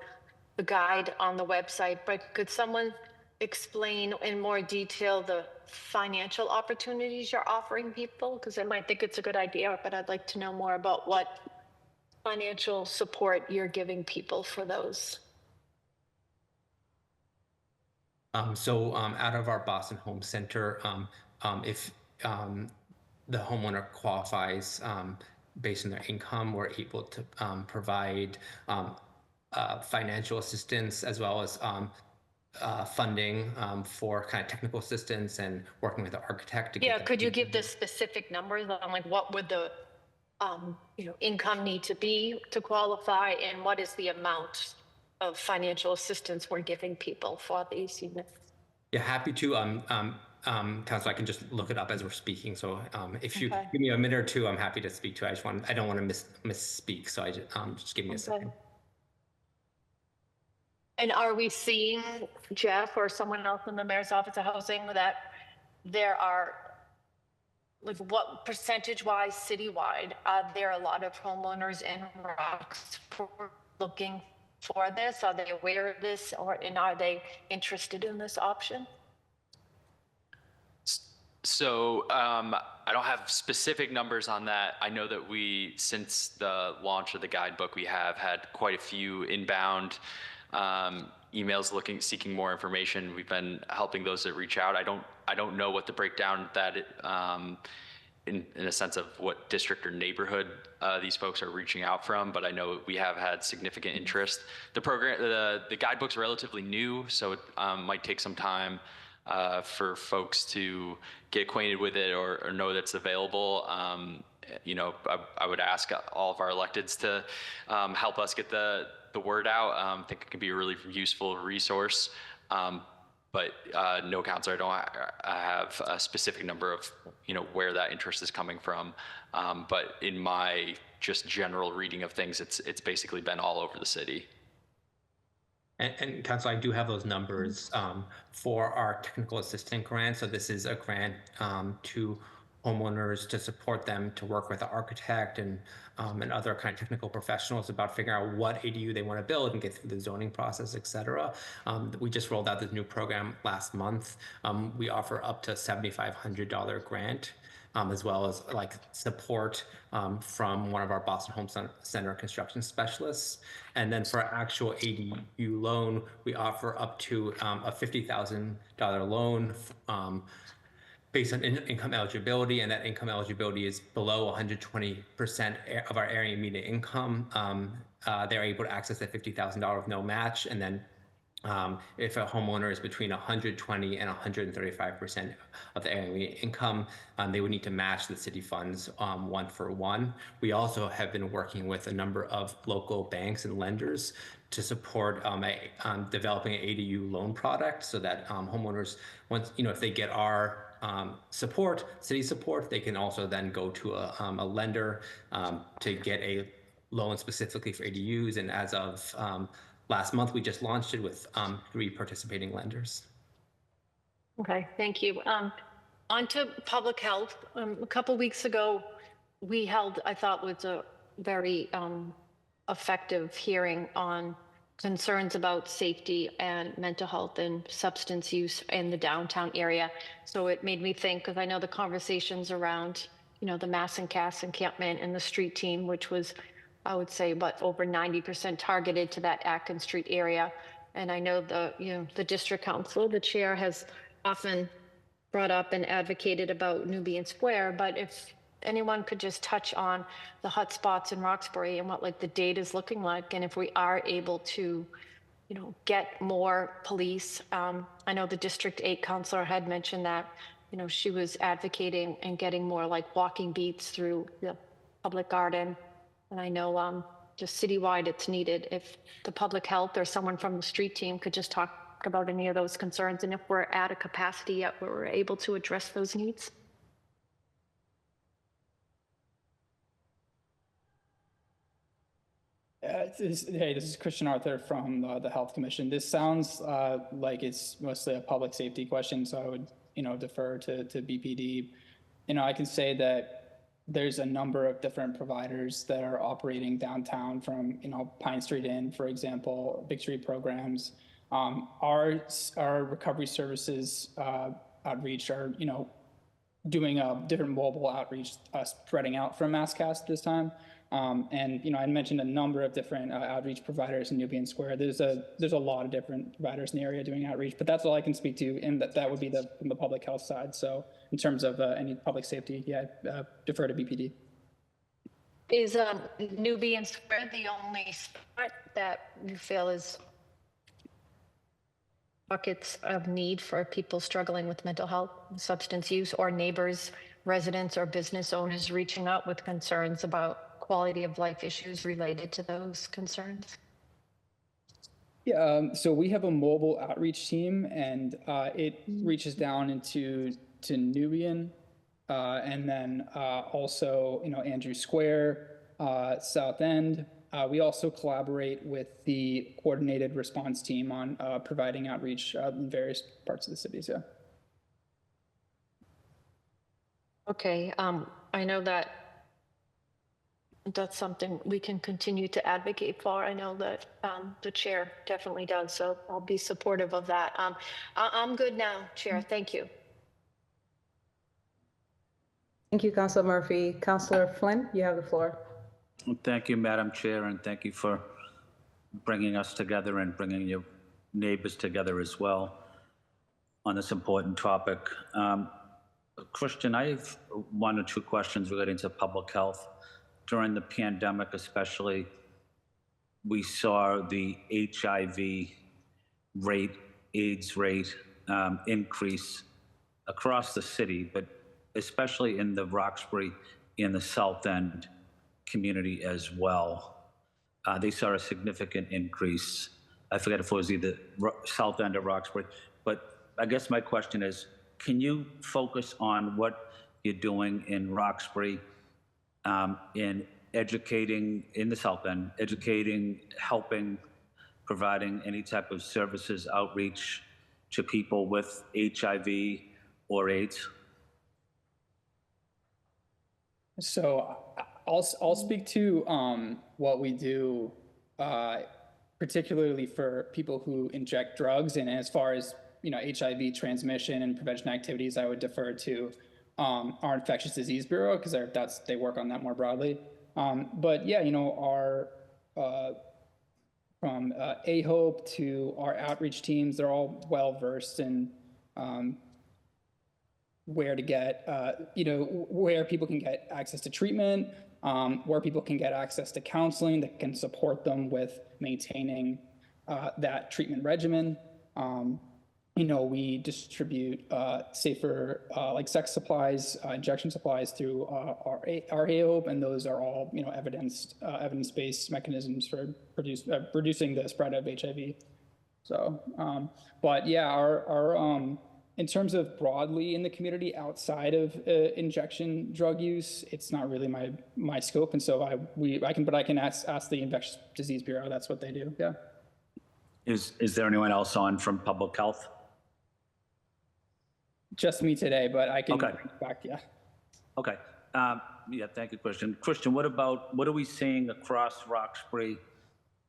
the guide on the website, but could someone explain in more detail the financial opportunities you're offering people? Because I might think it's a good idea, but I'd like to know more about what financial support you're giving people for those. Out of our Boston Home Center, if the homeowner qualifies based on their income, we're able to provide financial assistance, as well as funding for kind of technical assistance and working with the architect to get. Could you give the specific numbers on like what would the income need to be to qualify, and what is the amount of financial assistance we're giving people for these units? Yeah, happy to. Council, I can just look it up as we're speaking. So if you give me a minute or two, I'm happy to speak to. I don't want to misspeak, so just give me a second. And are we seeing, Jeff or someone else in the Mayor's Office of Housing, that there are, like, what percentage-wise citywide, there are a lot of homeowners in Roxbury looking for this? Are they aware of this, and are they interested in this option? So I don't have specific numbers on that. I know that since the launch of the guidebook, we have had quite a few inbound emails seeking more information. We've been helping those that reach out. I don't know what the breakdown that in a sense of what district or neighborhood these folks are reaching out from, but I know we have had significant interest. The guidebook's relatively new, so it might take some time for folks to get acquainted with it or know that's available. I would ask all of our electeds to help us get the word out. I think it can be a really useful resource. but no, counselor, I don't have a specific number of, where that interest is coming from. But in my just general reading of things, it's basically been all over the city. And Council, I do have those numbers for our technical assistant grant. So this is a grant to homeowners to support them to work with the architect and other kind of technical professionals about figuring out what ADU they want to build and get through the zoning process, et cetera. We just rolled out this new program last month. We offer up to $7,500 grant. As well as like support from one of our Boston Home Center construction specialists. And then for our actual ADU loan, we offer up to a $50,000 loan based on income eligibility, and that income eligibility is below 120% of our area median income. They're able to access that $50,000 with no match, and then if a homeowner is between 120 and 135% of the area median income, they would need to match the city funds 1-for-1. We also have been working with a number of local banks and lenders to support developing an ADU loan product so that homeowners, once if they get our support, city support, they can also then go to a lender to get a loan specifically for ADUs. And as of last month, we just launched it with 3 participating lenders. Okay, thank you. On to public health. A couple weeks ago, we held, I thought was a very effective hearing on concerns about safety and mental health and substance use in the downtown area. So it made me think, because I know the conversations around, the Mass and Cass encampment and the street team, which was, I would say, over 90% targeted to that Atkins Street area. And I know the district council, the chair, has often brought up and advocated about Nubian Square. But if anyone could just touch on the hot spots in Roxbury and what the data is looking like, and if we are able to, get more police. I know the District 8 councilor had mentioned that, she was advocating and getting more walking beats through the public garden. And I know just citywide it's needed. If the public health or someone from the street team could just talk about any of those concerns, and if we're at a capacity yet where we're able to address those needs. Hey, this is Christian Arthur from the Health Commission. This sounds like it's mostly a public safety question, so I would, defer to BPD. I can say that there's a number of different providers that are operating downtown from, Pine Street Inn, for example, Big Street programs. Our recovery services outreach are, doing a different mobile outreach, spreading out from MassCast this time. And I mentioned a number of different outreach providers in Nubian Square. There's a lot of different providers in the area doing outreach, but that's all I can speak to, and that would be from the public health side. So in terms of any public safety, defer to BPD. Is Nubian Square the only spot that you feel is buckets of need for people struggling with mental health, substance use, or neighbors, residents, or business owners reaching out with concerns about quality of life issues related to those concerns? Yeah, so we have a mobile outreach team, and it reaches down into Nubian, and then also Andrew Square, South End. We also collaborate with the coordinated response team on providing outreach in various parts of the cities. Yeah. Okay, I know that's something we can continue to advocate for. I know that the chair definitely does, so I'll be supportive of that. I'm good now, Chair. Thank you. Thank you, Councilor Murphy. Councilor Flynn, you have the floor. Thank you, Madam Chair, and thank you for bringing us together and bringing your neighbors together as well on this important topic. Christian, I have 1 or 2 questions relating to public health. During the pandemic especially, we saw the HIV rate, AIDS rate increase across the city, but especially in the Roxbury and the South End community as well. They saw a significant increase. I forget if it was either South End or Roxbury, but I guess my question is, can you focus on what you're doing in Roxbury, in educating in the South End, educating, helping, providing any type of services, outreach to people with HIV or AIDS? So I'll speak to what we do, particularly for people who inject drugs. And as far as HIV transmission and prevention activities, I would defer to our infectious disease bureau because they work on that more broadly. But yeah, our from AHOPE to our outreach teams, they're all well versed in where to get, where people can get access to treatment, where people can get access to counseling that can support them with maintaining that treatment regimen. We distribute safer like sex supplies, injection supplies through our AHOPE, and those are all evidence-based mechanisms for reducing the spread of HIV. So, but yeah, our in terms of broadly in the community outside of injection drug use, it's not really my scope, and so I can ask the Infectious Disease Bureau. That's what they do. Yeah. Is there anyone else on from public health? Just me today, but I can Okay. bring it back. Yeah. Okay. Yeah, thank you, Christian. Christian, what are we seeing across Roxbury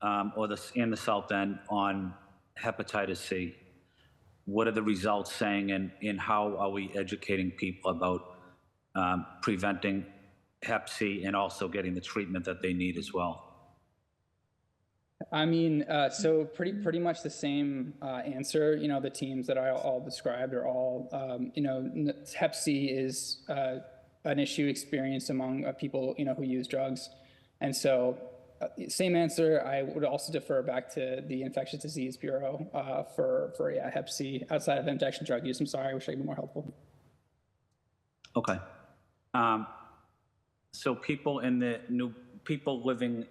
or in the South End on hepatitis C? What are the results saying, and how are we educating people about preventing hep C and also getting the treatment that they need as well? I mean, so pretty much the same answer. The teams that I all described are all, hep C is an issue experienced among people, who use drugs. And so same answer. I would also defer back to the Infectious Disease Bureau for hep C outside of injection drug use. I'm sorry, I wish I could be more helpful. Okay. So people living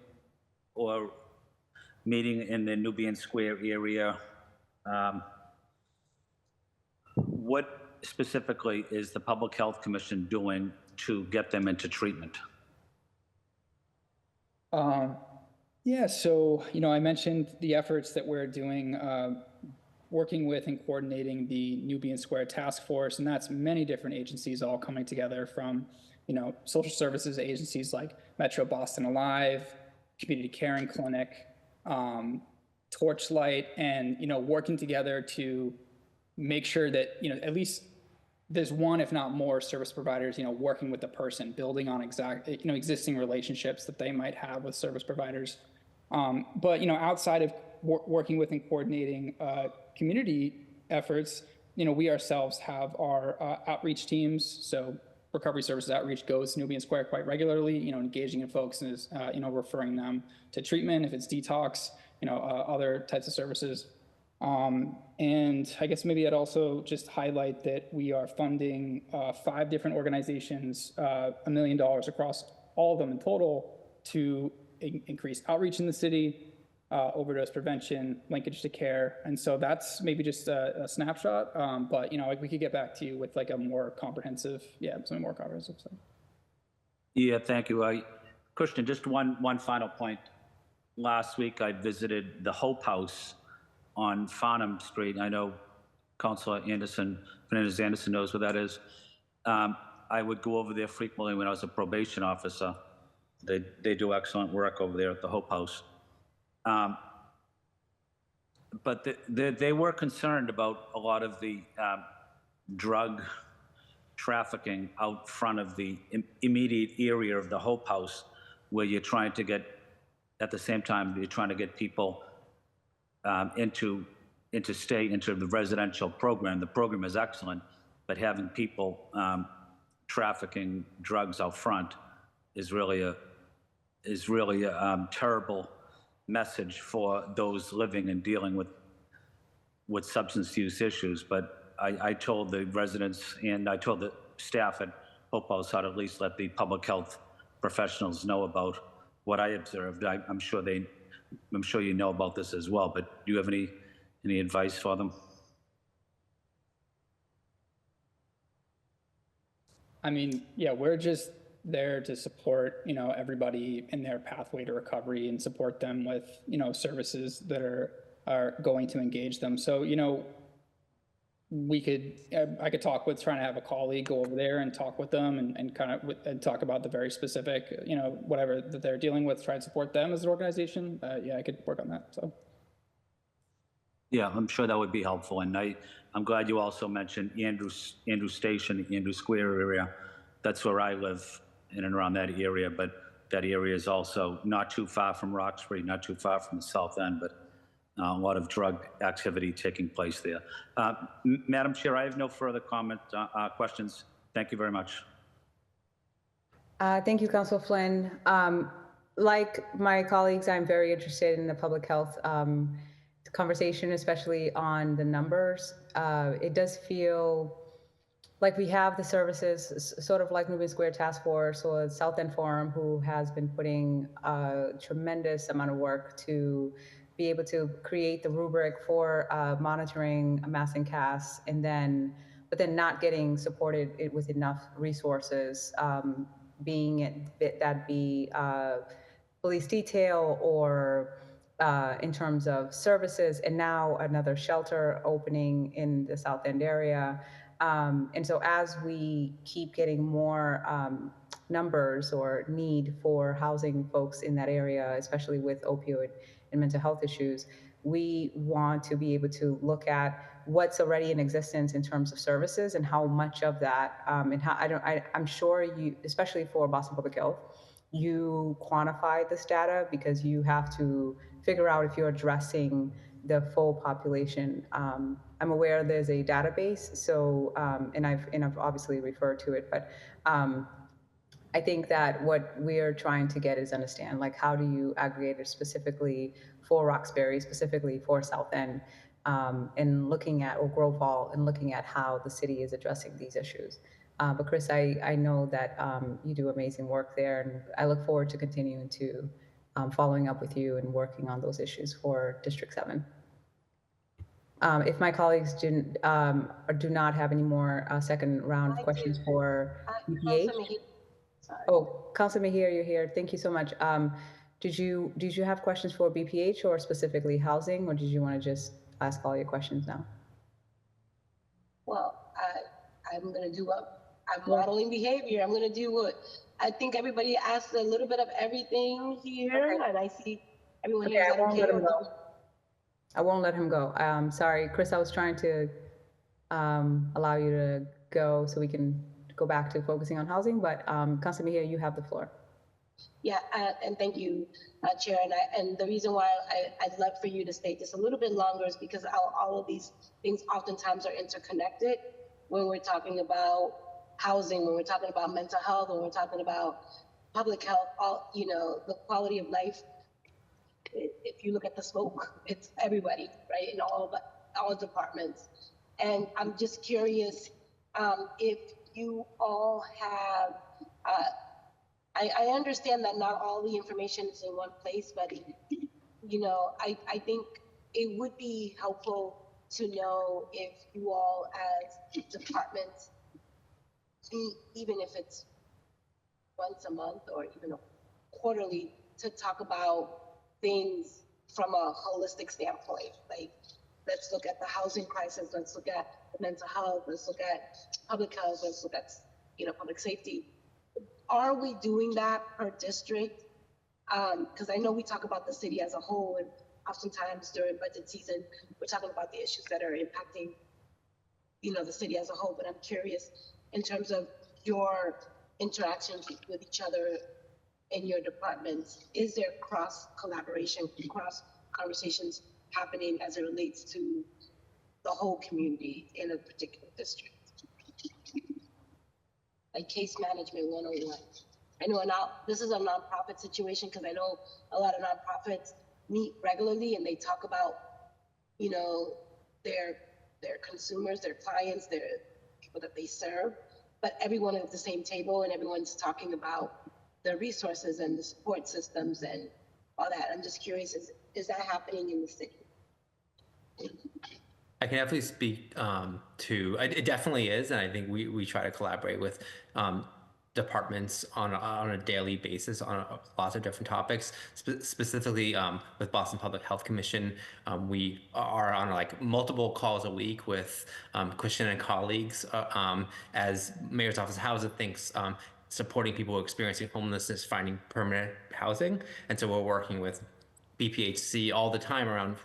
or meeting in the Nubian Square area, what specifically is the Public Health Commission doing to get them into treatment? Yeah, so, I mentioned the efforts that we're doing, working with and coordinating the Nubian Square Task Force, and that's many different agencies all coming together from, social services agencies like Metro Boston Alive, Community Caring Clinic, Torchlight, and, working together to make sure that, at least there's one, if not more, service providers, working with the person, building on existing relationships that they might have with service providers. But, outside of working with and coordinating community efforts, we ourselves have our outreach teams. So Recovery Services Outreach goes to Nubian Square quite regularly, engaging in folks and is, referring them to treatment if it's detox, other types of services. And I guess maybe I'd also just highlight that we are funding 5 different organizations, $1 million across all of them in total to increase outreach in the city, overdose prevention, linkage to care. And so that's maybe just a snapshot, but we could get back to you with a more comprehensive, something more comprehensive. So. Yeah, thank you. Christian, just one final point. Last week I visited the Hope House on Farnham Street. I know Councilor Fernandez Anderson knows where that is. I would go over there frequently when I was a probation officer. They do excellent work over there at the Hope House. But they were concerned about a lot of the drug trafficking out front of the immediate area of the Hope House, where you're trying to get, at the same time, you're trying to get people into the residential program. The program is excellent, but having people trafficking drugs out front is really a terrible message for those living and dealing with substance use issues. But I told the residents and I told the staff at Hope House how to at least let the public health professionals know about what I observed. I'm sure you know about this as well, but do you have any advice for them? I mean, yeah, we're just there to support, everybody in their pathway to recovery and support them with, services that are going to engage them. So, I could talk with, trying to have a colleague go over there and talk with them and kind of and talk about the very specific, whatever that they're dealing with, try and support them as an organization. Yeah, I could work on that. So. Yeah, I'm sure that would be helpful. And I'm glad you also mentioned Andrew Station, the Andrew Square area. That's where I live, in and around that area. But that area is also not too far from Roxbury, not too far from the south end, but a lot of drug activity taking place there. Madam Chair, I have no further questions. Thank you very much. Thank you, Council Flynn. Like my colleagues, I'm very interested in the public health conversation, especially on the numbers. It does feel like we have the services, sort of like Moving Square Task Force or South End Forum, who has been putting a tremendous amount of work to be able to create the rubric for monitoring mass and CAS, but then not getting supported with enough resources, being that be police detail or in terms of services, and now another shelter opening in the South End area. And so as we keep getting more numbers or need for housing folks in that area, especially with opioid and mental health issues, we want to be able to look at what's already in existence in terms of services and how much of that, and how I'm sure you, especially for Boston Public Health, you quantify this data because you have to figure out if you're addressing the full population. I'm aware there's a database, so and I've obviously referred to it, but I think that what we're trying to get is understand, like, how do you aggregate it specifically for Roxbury, specifically for South End, and looking at, or Grove Hall, and looking at how the city is addressing these issues. But Chris, I know that you do amazing work there, and I look forward to continuing to following up with you and working on those issues for District 7. If my colleagues do not have any more second round of questions for BPH. Oh, Councilor Mejia, you're here. Thank you so much. Did you have questions for BPH or specifically housing, or did you want to just ask all your questions now? Well, I'm going to do I'm modeling behavior. I'm going to do what I think everybody asked, a little bit of everything here, and I see everyone here. Is that okay? I won't let him go. Sorry, Chris, I was trying to allow you to go so we can go back to focusing on housing, but Councilor Mejia, you have the floor. Yeah, and thank you, Chair. And the reason why I'd love for you to stay just a little bit longer is because all of these things oftentimes are interconnected when we're talking about housing, when we're talking about mental health, when we're talking about public health, the quality of life. If you look at the smoke, it's everybody, right, in all departments. And I'm just curious if you all have, I understand that not all the information is in one place, but I think it would be helpful to know if you all as departments, even if it's once a month or even quarterly, to talk about things from a holistic standpoint. Like, let's look at the housing crisis, let's look at the mental health, let's look at public health, let's look at public safety. Are we doing that per district? Because I know we talk about the city as a whole, and oftentimes during budget season, we're talking about the issues that are impacting the city as a whole. But I'm curious, in terms of your interactions with each other in your departments, is there cross collaboration, cross conversations happening as it relates to the whole community in a particular district? Like case management 101. I know this is a nonprofit situation, because I know a lot of nonprofits meet regularly and they talk about, their consumers, their clients, their people that they serve, but everyone is at the same table and everyone's talking about the resources and the support systems and all that. I'm just curious, is that happening in the city? I can definitely speak to it. Definitely is, and I think we try to collaborate with departments on a daily basis on lots of different topics. Specifically with Boston Public Health Commission, we are on like multiple calls a week with Christian and colleagues as Mayor's Office of Housing thinks. Supporting people experiencing homelessness, finding permanent housing, and so we're working with BPHC all the time around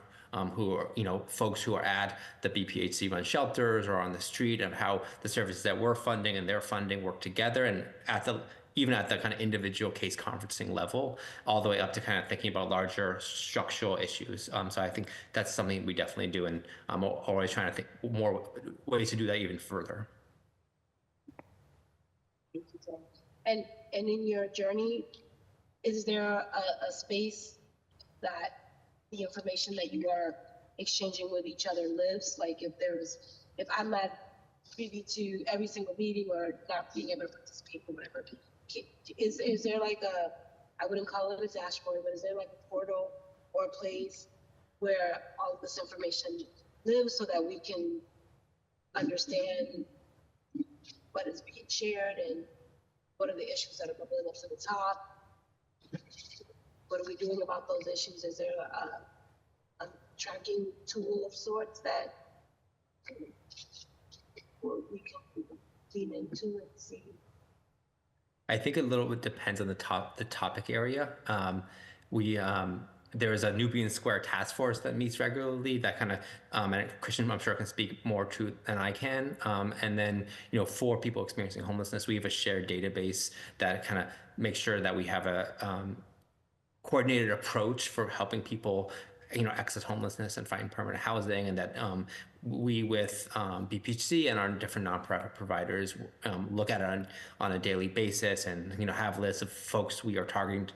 who are, folks who are at the BPHC run shelters or on the street, and how the services that we're funding and their funding work together, and even at the kind of individual case conferencing level, all the way up to kind of thinking about larger structural issues. So I think that's something we definitely do, and I'm always trying to think more ways to do that even further. Thank you, Tim. And in your journey, is there a space that the information that you are exchanging with each other lives? Like if I'm not privy to every single meeting or not being able to participate or whatever, is there like I wouldn't call it a dashboard, but is there like a portal or a place where all of this information lives so that we can understand what is being shared and what are the issues that are bubbling up to the top? What are we doing about those issues? Is there a tracking tool of sorts that we can lean into and see? I think a little bit depends on the topic area. There is a Nubian Square task force that meets regularly that kind of, and Christian, I'm sure, can speak more to than I can. And then, for people experiencing homelessness, we have a shared database that kind of makes sure that we have a coordinated approach for helping people, exit homelessness and find permanent housing, and that we with BPHC and our different nonprofit providers look at it on a daily basis, and have lists of folks we are targeting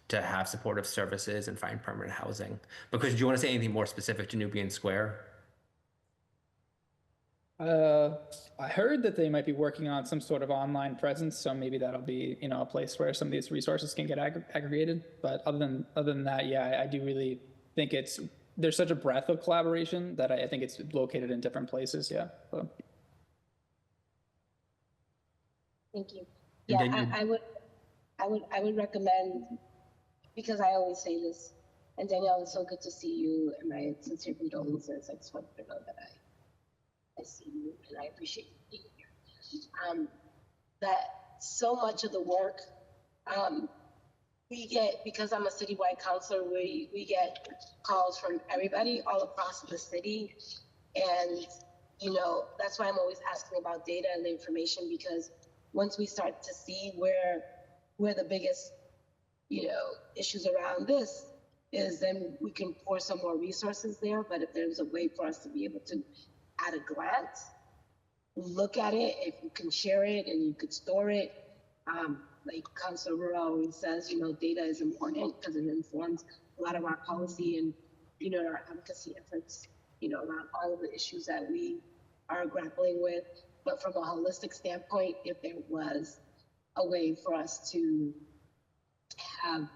to have supportive services and find permanent housing. Because do you want to say anything more specific to Nubian Square? I heard that they might be working on some sort of online presence, so maybe that'll be a place where some of these resources can get aggregated. But other than that, yeah, I do really think there's such a breadth of collaboration that I think it's located in different places. Yeah. So. Thank you. Yeah, I would recommend, because I always say this, and Danielle, it's so good to see you, and my sincere condolences. I just wanted to know that I see you and I appreciate you being here. That so much of the work we get, because I'm a citywide counselor, we get calls from everybody all across the city. And, that's why I'm always asking about data and the information, because once we start to see where the biggest, issues around this is, then we can pour some more resources there. But if there's a way for us to be able to, at a glance, look at it, if you can share it and you could store it, like Councilor Rura always says, data is important because it informs a lot of our policy and, our advocacy efforts, around all of the issues that we are grappling with. But from a holistic standpoint, if there was a way for us to have,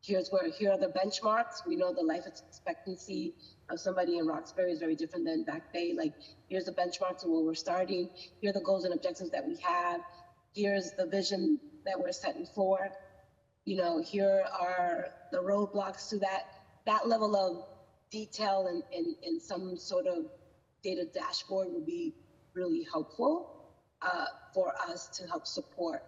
here are the benchmarks. We know the life expectancy of somebody in Roxbury is very different than Back Bay. Like, here's the benchmarks of where we're starting. Here are the goals and objectives that we have. Here's the vision that we're setting for. Here are the roadblocks to that level of detail, and some sort of data dashboard would be really helpful for us to help support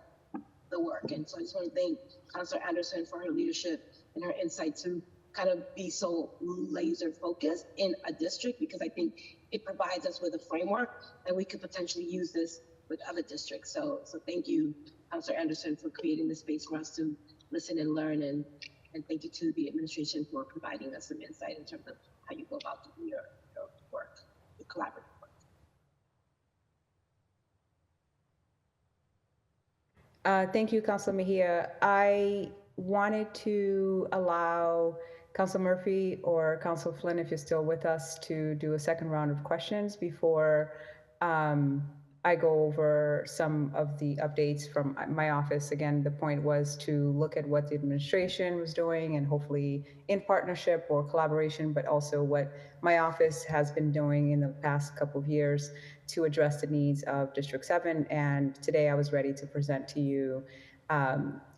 the work. And so I just want to thank Councilor Anderson for her leadership and her insight to kind of be so laser focused in a district, because I think it provides us with a framework that we could potentially use this with other districts. So thank you, Councilor Anderson, for creating this space for us to listen and learn, and thank you to the administration for providing us some insight in terms of how you go about doing your work, your collaborative work. Thank you, Councilor Mejia. I wanted to allow Councilor Murphy or Councilor Flynn, if you're still with us, to do a second round of questions before I I go over some of the updates from my office. Again, the point was to look at what the administration was doing and hopefully in partnership or collaboration, but also what my office has been doing in the past couple of years to address the needs of District 7. And today I was ready to present to you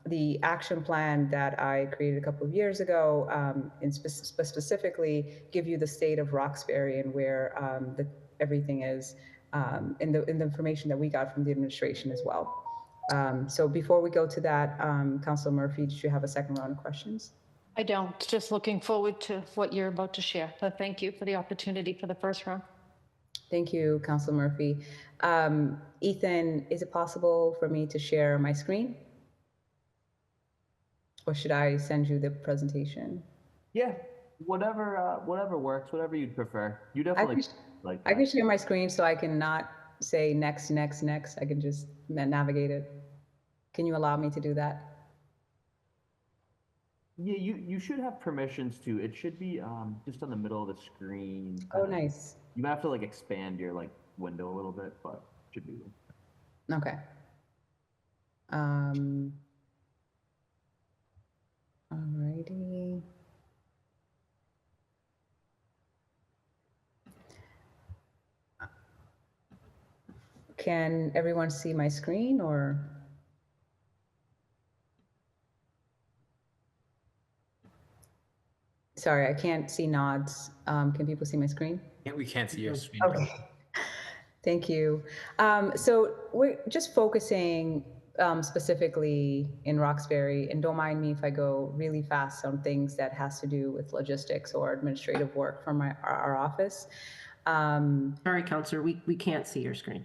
the action plan that I created a couple of years ago, and specifically give you the state of Roxbury and where everything is, in the information that we got from the administration as well. So before we go to that, Councilor Murphy, did you have a second round of questions? I don't. Just looking forward to what you're about to share. But thank you for the opportunity for the first round. Thank you, Councilor Murphy. Ethan, is it possible for me to share my screen? Or should I send you the presentation? Yeah, whatever works, whatever you'd prefer. You definitely like I that. can share my screen so I can not say next, next, next. I can just navigate it. Can you allow me to do that? Yeah, you should have permissions to. It should be just on the middle of the screen. Oh, nice. You might have to like expand your like window a little bit, but it should be. Okay. Alrighty. Can everyone see my screen or? Sorry, I can't see nods. Can people see my screen? Yeah, we can't see your screen. Okay. Thank you. So we're just focusing specifically in Roxbury, and don't mind me if I go really fast on things that has to do with logistics or administrative work from our office. Sorry, Counselor, we can't see your screen.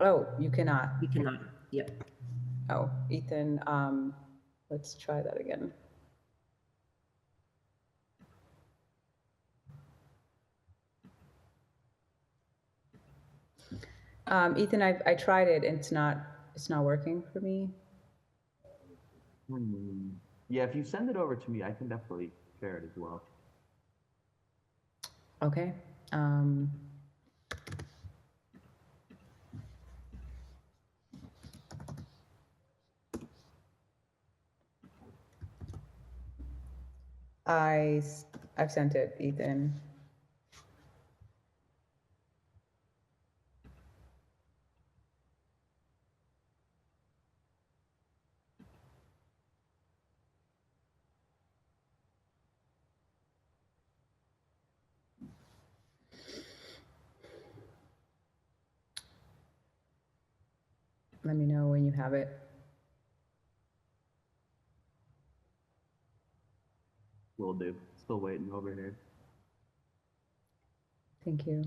Oh, you cannot? We cannot, yep. Oh, Ethan, let's try that again. Ethan, I tried it and it's not working for me. Yeah, if you send it over to me, I can definitely share it as well. Okay. I've sent it, Ethan. Let me know when you have it. Will do. Still waiting over here. Thank you.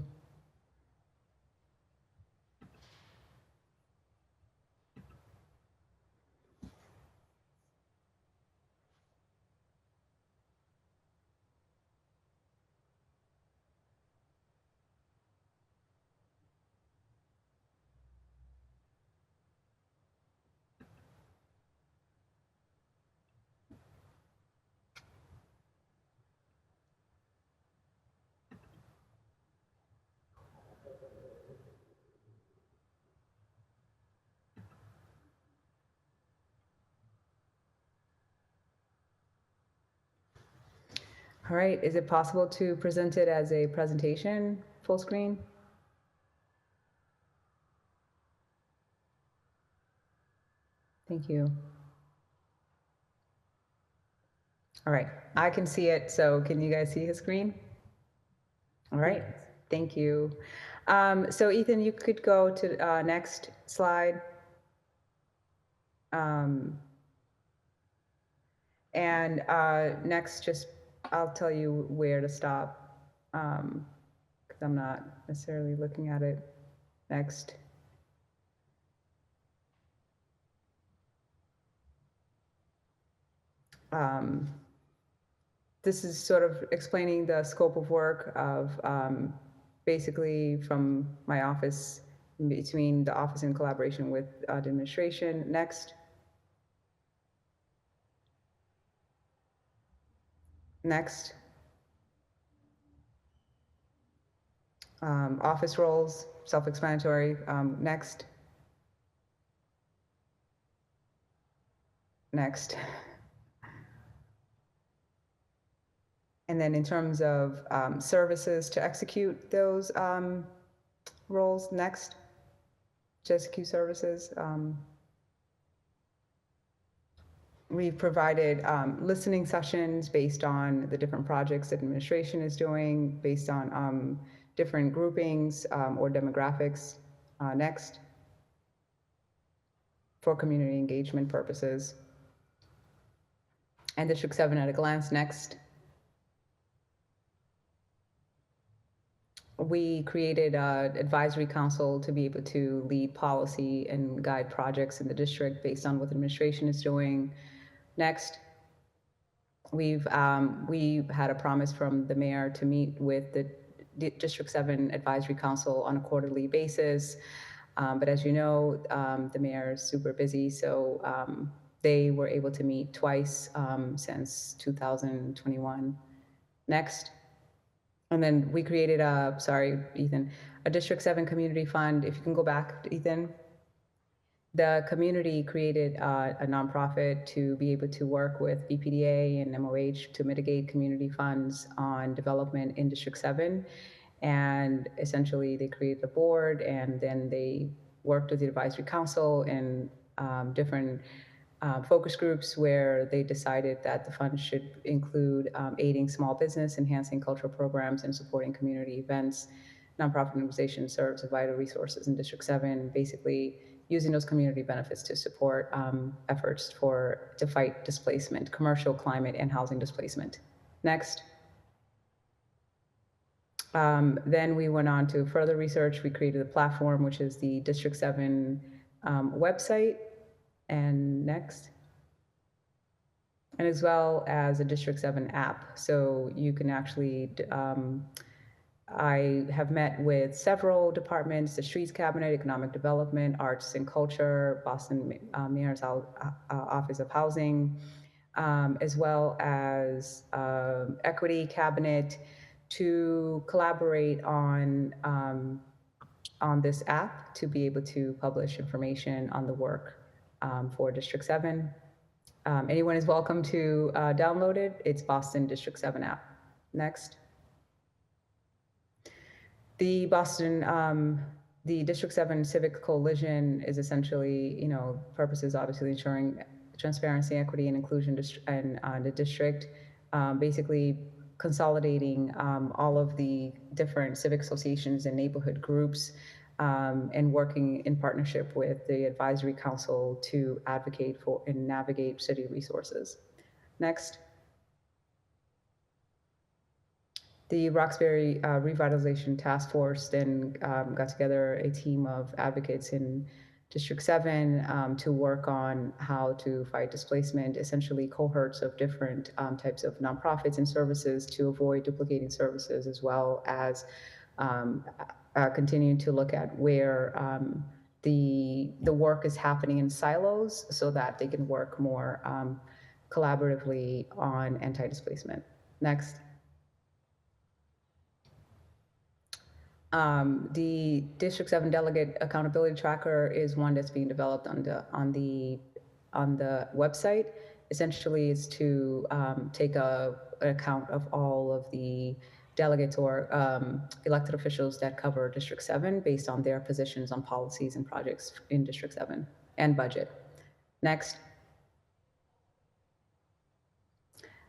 All right, is it possible to present it as a presentation, full screen? Thank you. All right, I can see it, so can you guys see his screen? All right, thank you. So Ethan, you could go to next slide. And next, just I'll tell you where to stop because I'm not necessarily looking at it. Next. This is sort of explaining the scope of work of basically from my office, between the office in collaboration with the administration. Next. Next. Office roles, self-explanatory. Next. Next. And then in terms of services to execute those roles, next. To execute services. We've provided listening sessions based on the different projects that administration is doing, based on different groupings or demographics. Next. For community engagement purposes. And District 7 at a glance, next. We created an advisory council to be able to lead policy and guide projects in the district based on what the administration is doing. Next. We've had a promise from the mayor to meet with the District 7 Advisory Council on a quarterly basis. But as you know, the mayor is super busy, so they were able to meet twice since 2021. Next. And then we created a District 7 Community Fund. If you can go back, Ethan. The community created a nonprofit to be able to work with BPDA and MOH to mitigate community funds on development in District 7. And essentially they created a board, and then they worked with the advisory council and different focus groups where they decided that the fund should include aiding small business, enhancing cultural programs, and supporting community events. Nonprofit organization serves as vital resources in District 7, basically using those community benefits to support efforts to fight displacement, commercial, climate, and housing displacement. Next. Then we went on to further research. We created a platform, which is the District 7 website. And next. And as well as a District 7 app. So you can actually, I have met with several departments, the Streets Cabinet, Economic Development, Arts and Culture, Boston Mayor's Office of Housing, as well as Equity Cabinet, to collaborate on this app to be able to publish information on the work for District 7. Anyone is welcome to download it. It's Boston District 7 app. Next. The District 7 Civic Coalition is essentially, purposes obviously ensuring transparency, equity, and inclusion in the district, basically consolidating all of the different civic associations and neighborhood groups, and working in partnership with the advisory council to advocate for and navigate city resources. Next. The Roxbury Revitalization Task Force then got together a team of advocates in District 7 to work on how to fight displacement, essentially cohorts of different types of nonprofits and services to avoid duplicating services, as well as continuing to look at where the work is happening in silos so that they can work more collaboratively on anti-displacement. Next. The District 7 Delegate Accountability Tracker is one that's being developed on the website. Essentially, is to take an account of all of the delegates or elected officials that cover District 7 based on their positions on policies and projects in District 7 and budget. Next.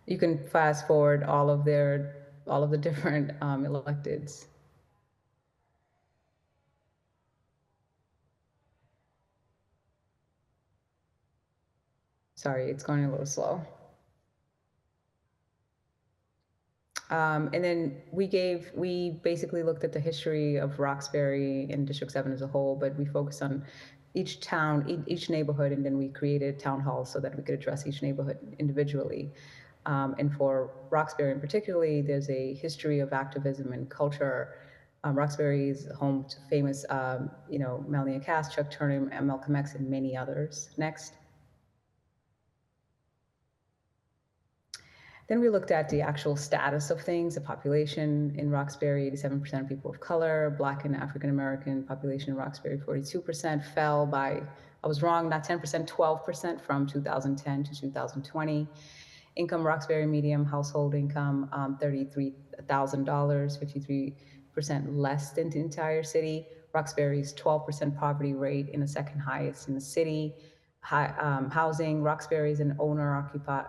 You can fast forward all of the different electeds. Sorry, it's going a little slow. And then we basically looked at the history of Roxbury and District 7 as a whole, but we focused on each town, each neighborhood, and then we created town halls so that we could address each neighborhood individually. And for Roxbury in particularly, there's a history of activism and culture. Roxbury is home to famous, Melania Cass, Chuck Turner, Malcolm X, and many others. Next. Then we looked at the actual status of things, the population in Roxbury, 87% people of color, Black and African American population in Roxbury, 42%, fell by, I was wrong, not 10%, 12% from 2010 to 2020. Income, Roxbury medium household income, $33,000, 53% less than the entire city. Roxbury's 12% poverty rate in the second highest in the city. Housing, Roxbury's an owner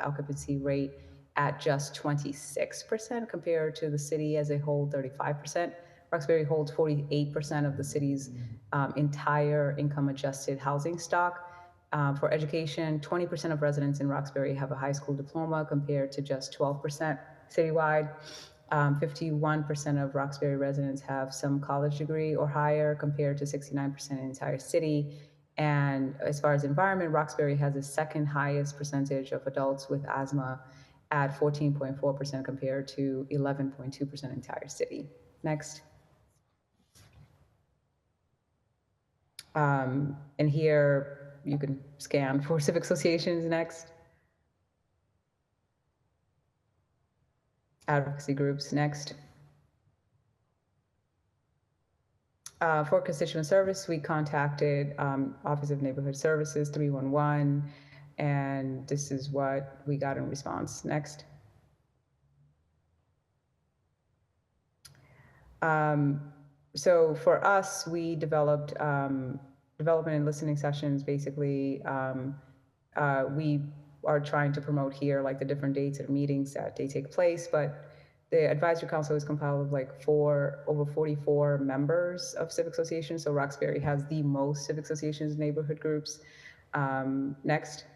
occupancy rate at just 26% compared to the city as a whole, 35%. Roxbury holds 48% of the city's entire income adjusted housing stock. For education, 20% of residents in Roxbury have a high school diploma compared to just 12% citywide. 51% of Roxbury residents have some college degree or higher compared to 69% in the entire city. And as far as environment, Roxbury has the second highest percentage of adults with asthma at 14.4% compared to 11.2% entire city. Next. And here you can scan for civic associations. Next. Advocacy groups. Next. For constituent service, we contacted Office of Neighborhood Services 311, and this is what we got in response. Next. So for us, we developed development and listening sessions. Basically, we are trying to promote here like the different dates and meetings that they take place, but the advisory council is compiled of like over 44 members of civic associations. So Roxbury has the most civic associations and neighborhood groups. Next.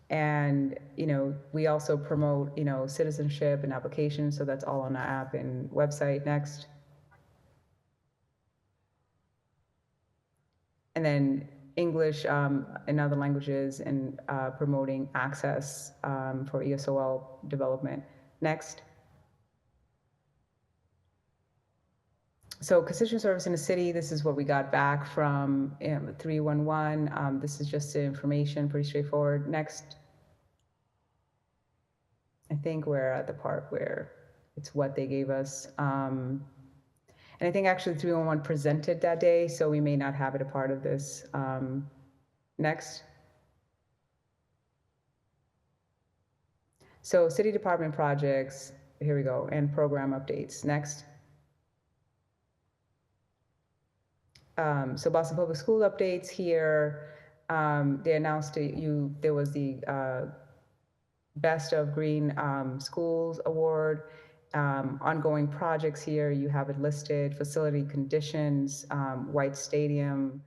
And, we also promote, citizenship and applications. So that's all on the app and website. Next. And then English and other languages and promoting access for ESOL development. Next. So constituent service in the city, this is what we got back from 311. This is just the information, pretty straightforward. Next. I think we're at the part where it's what they gave us. And I think actually 311 presented that day, so we may not have it a part of this. Next. So city department projects, here we go, and program updates. Next. So Boston Public School updates here. They announced there was the Best of Green Schools Award. Ongoing projects here, you have it listed: facility conditions, White Stadium,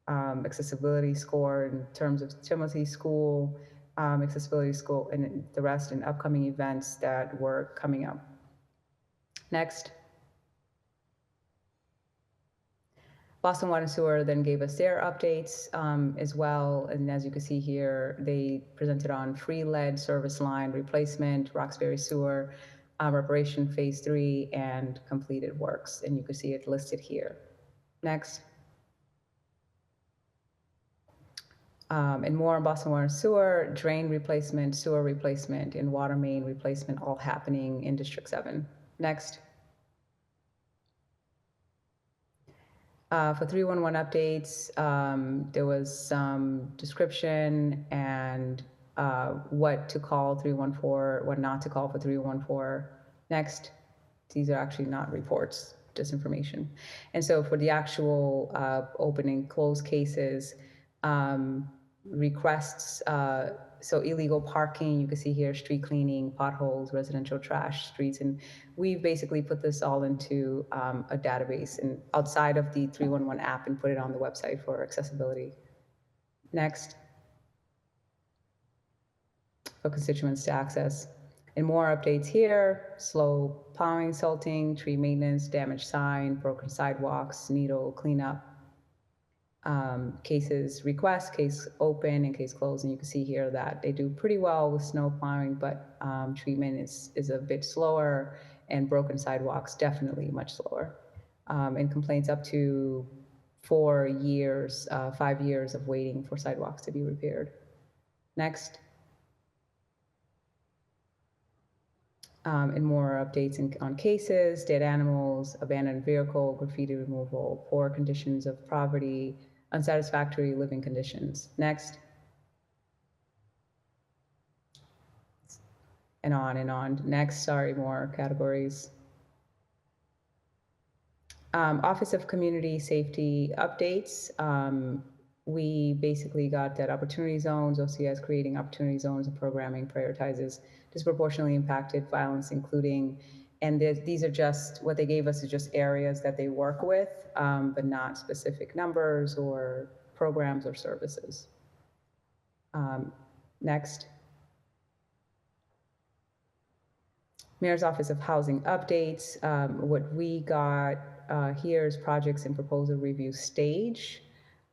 accessibility score in terms of Timothy School, accessibility school, and the rest, and upcoming events that were coming up. Next. Boston Water and Sewer then gave us their updates as well. And as you can see here, they presented on free lead service line replacement, Roxbury Sewer, reparation phase 3, and completed works. And you can see it listed here. Next. And more on Boston Water and Sewer, drain replacement, sewer replacement, and water main replacement, all happening in District 7. Next. For 311 updates, there was some description and what to call 314, what not to call for 314. Next, these are actually not reports, just information. And so for the actual open and closed cases, requests, so illegal parking, you can see here, street cleaning, potholes, residential trash, streets, and we've basically put this all into a database and outside of the 311 app and put it on the website for accessibility. Next. For constituents to access. And more updates here: slow plowing, salting, tree maintenance, damaged sign, broken sidewalks, needle cleanup. Cases request, case open, and case closed. And you can see here that they do pretty well with snow plowing, but treatment is a bit slower, and broken sidewalks definitely much slower. And complaints up to 4 years, 5 years of waiting for sidewalks to be repaired. Next. and more updates on cases, dead animals, abandoned vehicle, graffiti removal, poor conditions of poverty, unsatisfactory living conditions. Next. And on and on. Next, sorry, more categories. Office of Community Safety updates. We basically got that opportunity zones, OCS creating opportunity zones and programming prioritizes disproportionately impacted violence, including, and these are just, what they gave us is just areas that they work with, but not specific numbers or programs or services. Next. Mayor's Office of Housing updates. What we got here is projects in proposal review stage.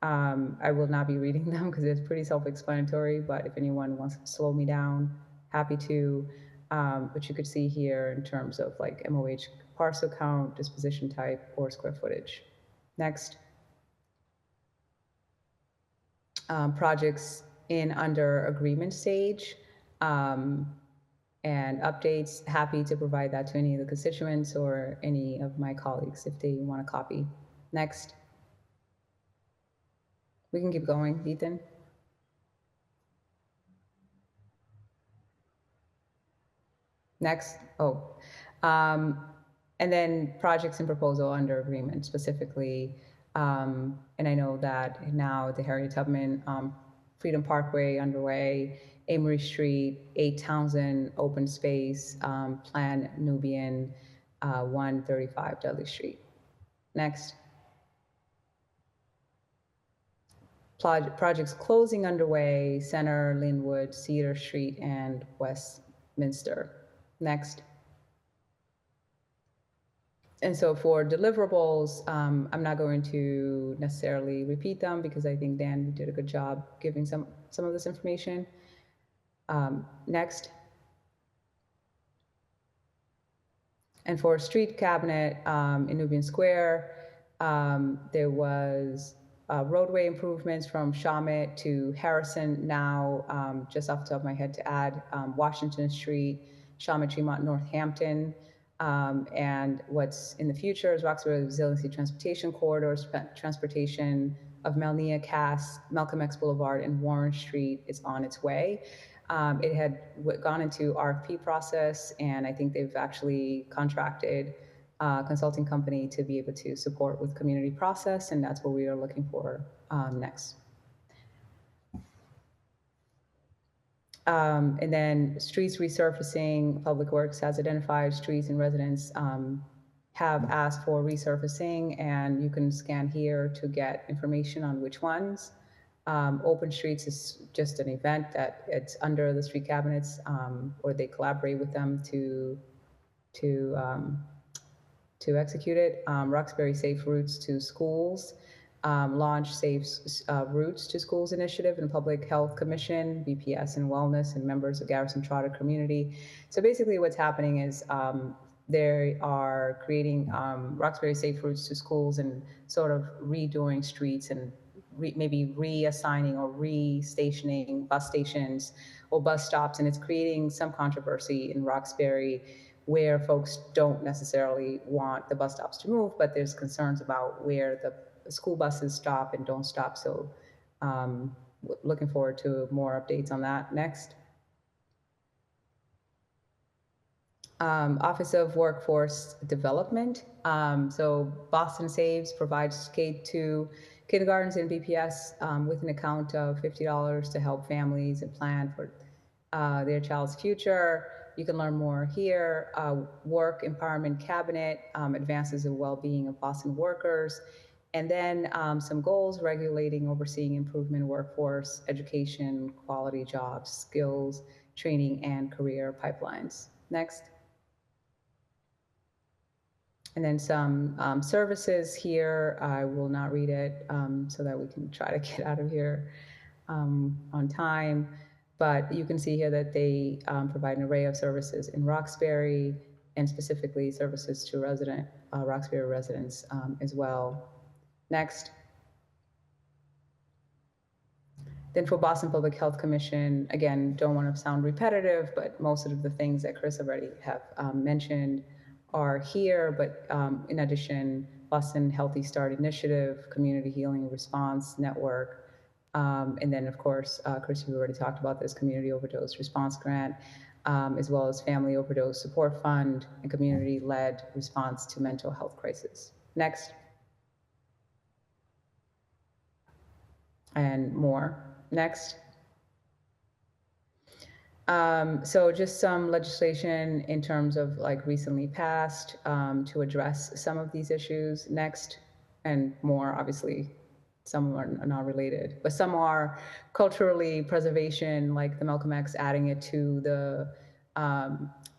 I will not be reading them because it's pretty self-explanatory, but if anyone wants to slow me down, happy to. But you could see here in terms of like MOH parcel count, disposition type, or square footage. Next. Projects in under agreement stage. And updates, happy to provide that to any of the constituents or any of my colleagues if they want a copy. Next. We can keep going, Ethan. Next. Oh. And then projects and proposal under agreement specifically. And I know that now the Harriet Tubman Freedom Parkway underway, Amory Street, 8 Townsend open space, Plan Nubian, 135 Dudley Street. Next. Projects closing underway, Center, Linwood, Cedar Street, and Westminster. Next. And so for deliverables, I'm not going to necessarily repeat them because I think Dan did a good job giving some of this information. Next. And for street cabinet in Nubian Square, there was roadway improvements from Shawmut to Harrison. Now, just off the top of my head to add, Washington Street, Shawmut, Tremont, Northampton. And what's in the future is Roxbury Resiliency Transportation Corridors, transportation of Melnia Cass, Malcolm X Boulevard, and Warren Street is on its way. It had gone into RFP process, and I think they've actually contracted a consulting company to be able to support with community process, and that's what we are looking for next. And then streets resurfacing, Public Works has identified streets and residents have asked for resurfacing, and you can scan here to get information on which ones. Open Streets is just an event that it's under the street cabinets, or they collaborate with them to execute it. Roxbury Safe Routes to Schools, launch Safe Routes to Schools initiative and Public Health Commission, BPS and Wellness, and members of Garrison Trotter community. So basically what's happening is they are creating Roxbury Safe Routes to Schools and sort of redoing streets and maybe reassigning or re-stationing bus stations or bus stops, and it's creating some controversy in Roxbury where folks don't necessarily want the bus stops to move, but there's concerns about where the school buses stop and don't stop. So looking forward to more updates on that. Next. Office of Workforce Development. So Boston Saves provides K-2 kindergartens and BPS with an account of $50 to help families and plan for their child's future. You can learn more here. Work Empowerment Cabinet advances the well-being of Boston workers. And then some goals: regulating, overseeing improvement, workforce, education, quality jobs, skills, training, and career pipelines. Next. And then some services here. I will not read it so that we can try to get out of here on time. But you can see here that they provide an array of services in Roxbury, and specifically services to Roxbury residents as well. Next. Then for Boston Public Health Commission, again, don't want to sound repetitive, but most of the things that Chris already have mentioned are here. But in addition, Boston Healthy Start Initiative, Community Healing Response Network, and then of course, Chris, you already talked about this Community Overdose Response Grant, as well as Family Overdose Support Fund and Community-Led Response to Mental Health Crisis. Next. And more. Next. So just some legislation in terms of like recently passed to address some of these issues. Next. And more, obviously, some are not related, but some are culturally preservation, like the Malcolm X, adding it to the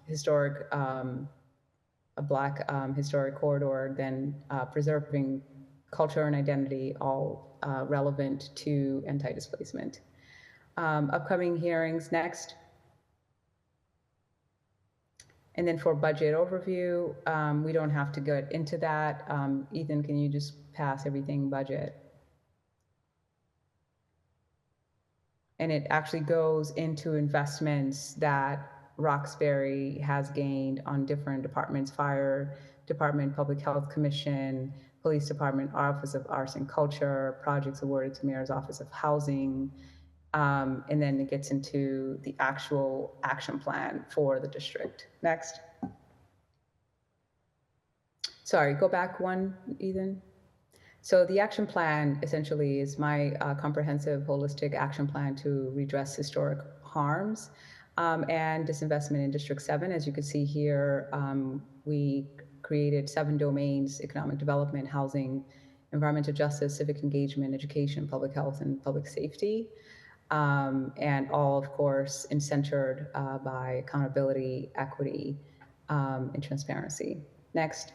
historic, a Black historic corridor, then preserving culture and identity, all relevant to anti-displacement. Upcoming hearings next. And then for budget overview, we don't have to get into that. Ethan, can you just pass everything budget? And it actually goes into investments that Roxbury has gained on different departments: Fire Department, Public Health Commission, Police Department, Office of Arts and Culture, projects awarded to Mayor's Office of Housing. And then it gets into the actual action plan for the district. Next. Sorry, go back one, Ethan. So the action plan essentially is my comprehensive holistic action plan to redress historic harms and disinvestment in District 7. As you can see here, we created 7 domains: economic development, housing, environmental justice, civic engagement, education, public health, and public safety. And all, of course, centered by accountability, equity, and transparency. Next.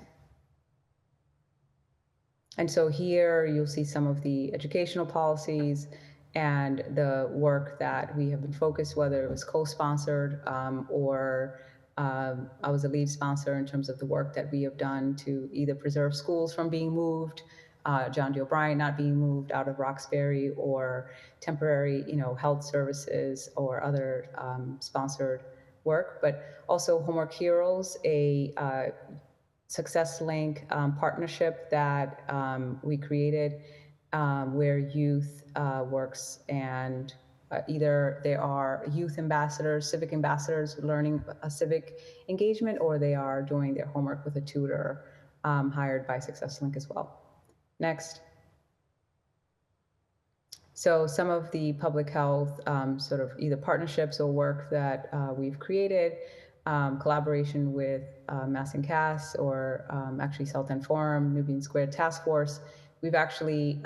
And so here you'll see some of the educational policies and the work that we have been focused, whether it was co-sponsored or I was a lead sponsor in terms of the work that we have done to either preserve schools from being moved, John D. O'Brien not being moved out of Roxbury, or temporary, health services or other sponsored work, but also Homework Heroes, a Success Link partnership that we created where youth works, and either they are youth ambassadors, civic ambassadors learning a civic engagement, or they are doing their homework with a tutor hired by Success Link as well. Next. So some of the public health sort of either partnerships or work that we've created, collaboration with Mass and Cass, or actually South End Forum, Nubian Square Task Force. We've actually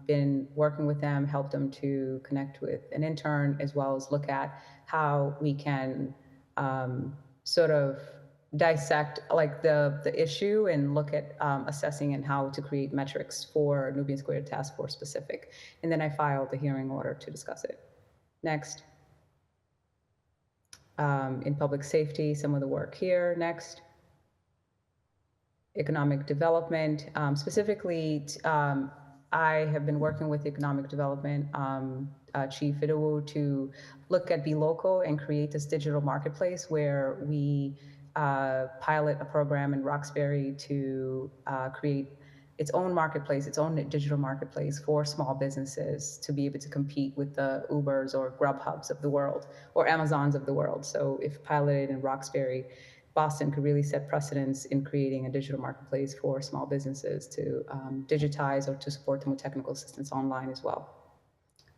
been working with them, helped them to connect with an intern, as well as look at how we can sort of dissect like the issue and look at assessing and how to create metrics for Nubian Square Task Force specific. And then I filed the hearing order to discuss it. Next. In public safety, some of the work here. Next. Economic development. Specifically, I have been working with economic development Chief Idowu to look at Be Local and create this digital marketplace where we pilot a program in Roxbury to create its own marketplace, its own digital marketplace for small businesses to be able to compete with the Ubers or Grubhubs of the world or Amazons of the world. So if piloted in Roxbury, Boston could really set precedents in creating a digital marketplace for small businesses to digitize or to support them with technical assistance online as well.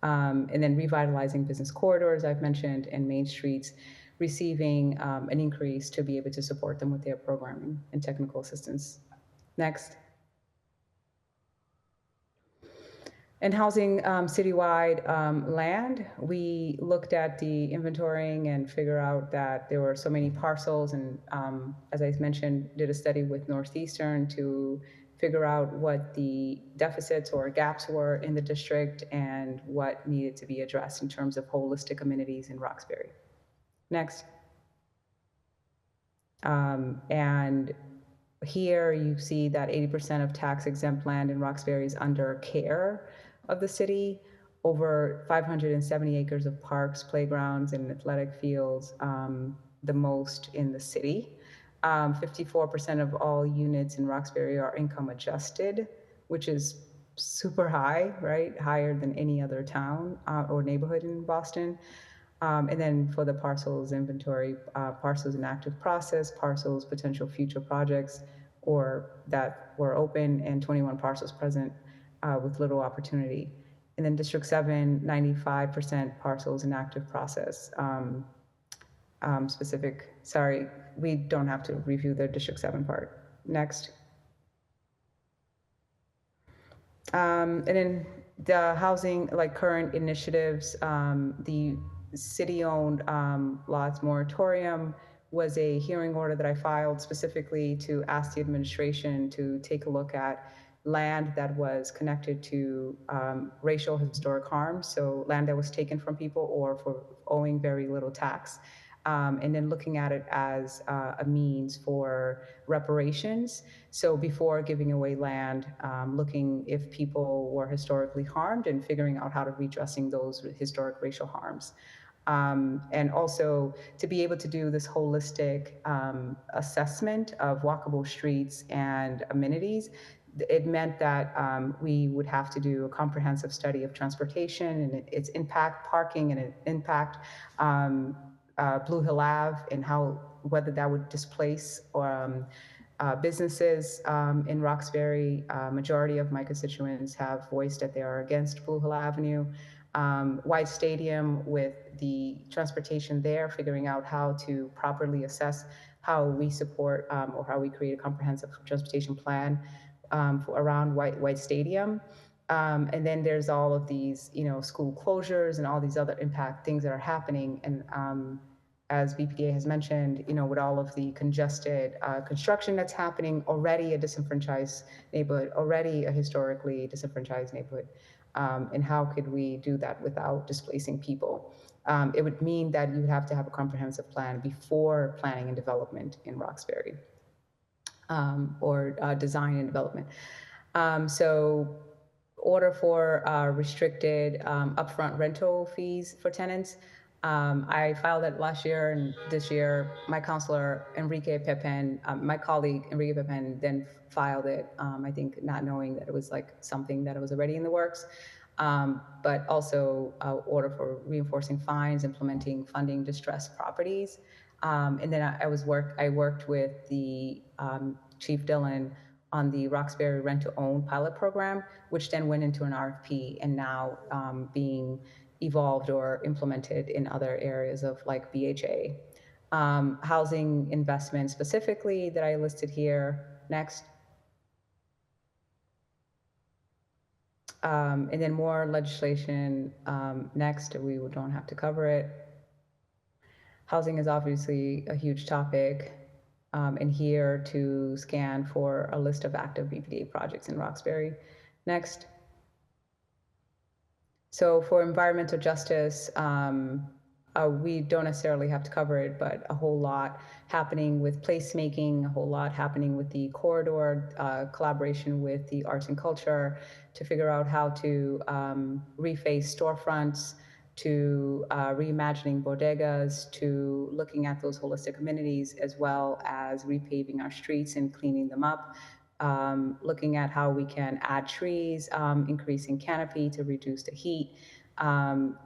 And then revitalizing business corridors, I've mentioned, and main streets, receiving an increase to be able to support them with their programming and technical assistance. Next. And housing citywide land, we looked at the inventorying and figure out that there were so many parcels, and as I mentioned, did a study with Northeastern to figure out what the deficits or gaps were in the district and what needed to be addressed in terms of holistic amenities in Roxbury. Next. And here you see that 80% of tax exempt land in Roxbury is under care of the city, over 570 acres of parks, playgrounds, and athletic fields, the most in the city. 54% of all units in Roxbury are income adjusted, which is super high, right? Higher than any other town or neighborhood in Boston. And then for the parcels inventory, parcels in active process, parcels potential future projects or that were open, and 21 parcels present with little opportunity. And then District 7, 95% parcels in active process. Sorry, we don't have to review the District 7 part. Next. And then the housing, like current initiatives, the city-owned lots moratorium was a hearing order that I filed specifically to ask the administration to take a look at land that was connected to racial historic harms, so land that was taken from people or for owing very little tax. And then looking at it as a means for reparations. So before giving away land, looking if people were historically harmed and figuring out how to redressing those historic racial harms. And also to be able to do this holistic assessment of walkable streets and amenities, it meant that we would have to do a comprehensive study of transportation and its impact, parking and its impact, Blue Hill Ave, and whether that would displace businesses in Roxbury. Majority of my constituents have voiced that they are against Blue Hill Avenue. White Stadium, with the transportation there, figuring out how to properly assess how we support or how we create a comprehensive transportation plan around White Stadium. And then there's all of these, school closures and all these other impact things that are happening. And as BPDA has mentioned, with all of the congested construction that's happening, already a disenfranchised neighborhood, already a historically disenfranchised neighborhood. And how could we do that without displacing people? It would mean that you would have to have a comprehensive plan before planning and development in Roxbury, or design and development. So order for restricted upfront rental fees for tenants. I filed it last year, and this year my counselor Enrique Pepin, my colleague Enrique Pepin, then filed it, I think not knowing that it was like something that was already in the works, but also order for reinforcing fines, implementing funding distressed properties. And then I worked with the Chief Dillon on the Roxbury Rent to Own pilot program, which then went into an RFP and now being evolved or implemented in other areas of like BHA. Housing investment specifically that I listed here. Next. And then more legislation next. We don't have to cover it. Housing is obviously a huge topic. And here to scan for a list of active BPDA projects in Roxbury. Next. So for environmental justice, we don't necessarily have to cover it, but a whole lot happening with placemaking, a whole lot happening with the corridor, collaboration with the arts and culture to figure out how to reface storefronts, to reimagining bodegas, to looking at those holistic amenities, as well as repaving our streets and cleaning them up. Looking at how we can add trees, increasing canopy to reduce the heat,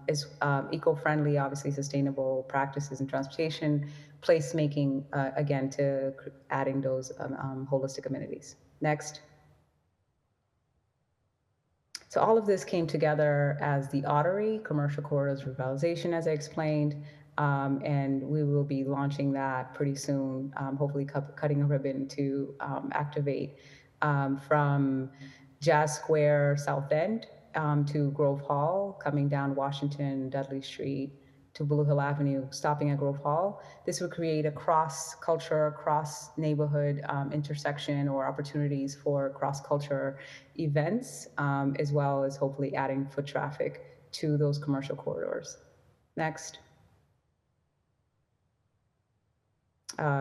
is eco-friendly, obviously sustainable practices in transportation, placemaking, again, to adding those holistic amenities. Next. So all of this came together as the Ottery Commercial Corridors Revitalization, as I explained, and we will be launching that pretty soon, hopefully cutting a ribbon to activate from Jazz Square South End to Grove Hall, coming down Washington, Dudley Street to Blue Hill Avenue, stopping at Grove Hall. This would create a cross-culture, cross-neighborhood intersection or opportunities for cross-culture events, as well as hopefully adding foot traffic to those commercial corridors. Next.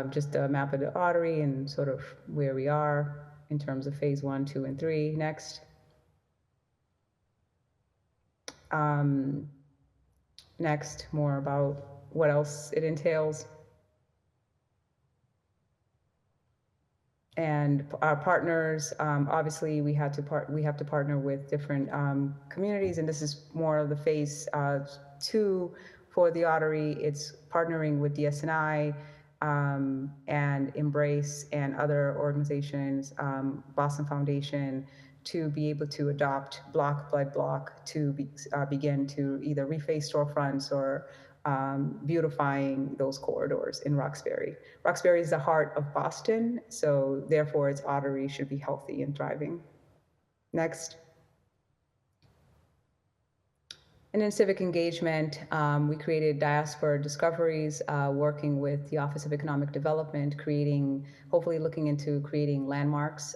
Just a map of the Ottery and sort of where we are in terms of phase 1, 2, and 3. Next. Next, more about what else it entails. And our partners, obviously, we have to partner with different communities, and this is more of the phase 2 for the Ottery. It's partnering with DSNI and Embrace and other organizations, Boston Foundation, to be able to adopt block by block to begin to either reface storefronts or beautifying those corridors in Roxbury. Roxbury is the heart of Boston, so therefore its Ottery should be healthy and thriving. Next. And in civic engagement, we created Diaspora Discoveries, working with the Office of Economic Development, hopefully looking into creating landmarks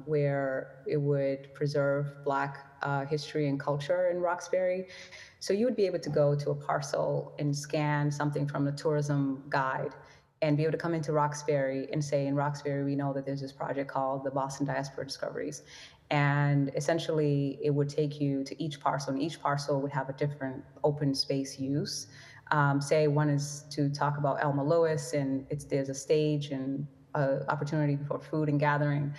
where it would preserve Black history and culture in Roxbury. So you would be able to go to a parcel and scan something from the tourism guide and be able to come into Roxbury and say, in Roxbury, we know that there's this project called the Boston Diaspora Discoveries. And essentially, it would take you to each parcel, and each parcel would have a different open space use. Say one is to talk about Elma Lewis, and there's a stage and opportunity for food and gathering.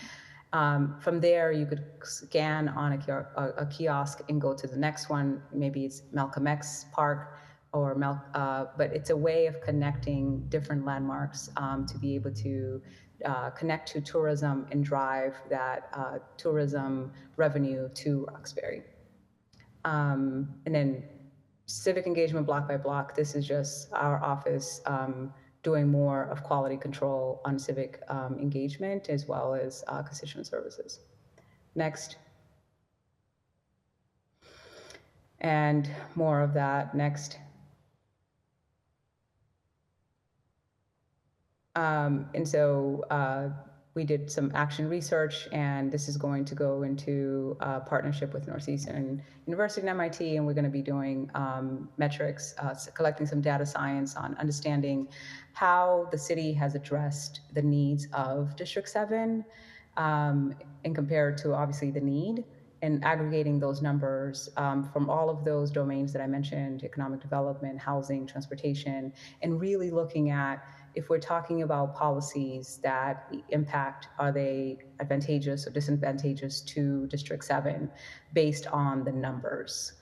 From there, you could scan on a kiosk and go to the next one. Maybe it's Malcolm X Park, but it's a way of connecting different landmarks to be able to connect to tourism and drive that tourism revenue to Roxbury. And then civic engagement block by block. This is just our office doing more of quality control on civic engagement as well as constituent services. Next. And more of that next. And so we did some action research, and this is going to go into a partnership with Northeastern University and MIT, and we're going to be doing metrics, collecting some data science on understanding how the city has addressed the needs of District 7 and compared to obviously the need, and aggregating those numbers from all of those domains that I mentioned: economic development, housing, transportation, and really looking at, if we're talking about policies that impact, are they advantageous or disadvantageous to District 7 based on the numbers?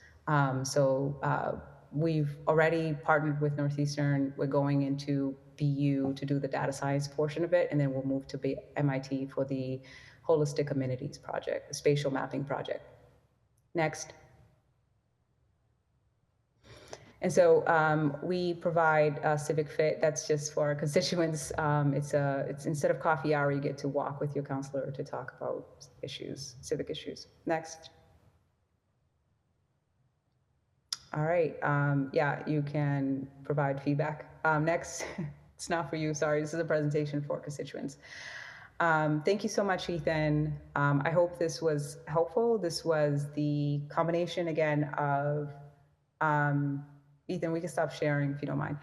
We've already partnered with Northeastern. We're going into BU to do the data science portion of it, and then we'll move to MIT for the holistic amenities project, the spatial mapping project. Next. And so we provide Civic Fit. That's just for our constituents. It's instead of coffee hour, you get to walk with your counselor to talk about issues, civic issues. Next. All right. Yeah, you can provide feedback. Next. It's not for you. Sorry. This is a presentation for constituents. Thank you so much, Ethan. I hope this was helpful. This was the combination again of Ethan, we can stop sharing if you don't mind.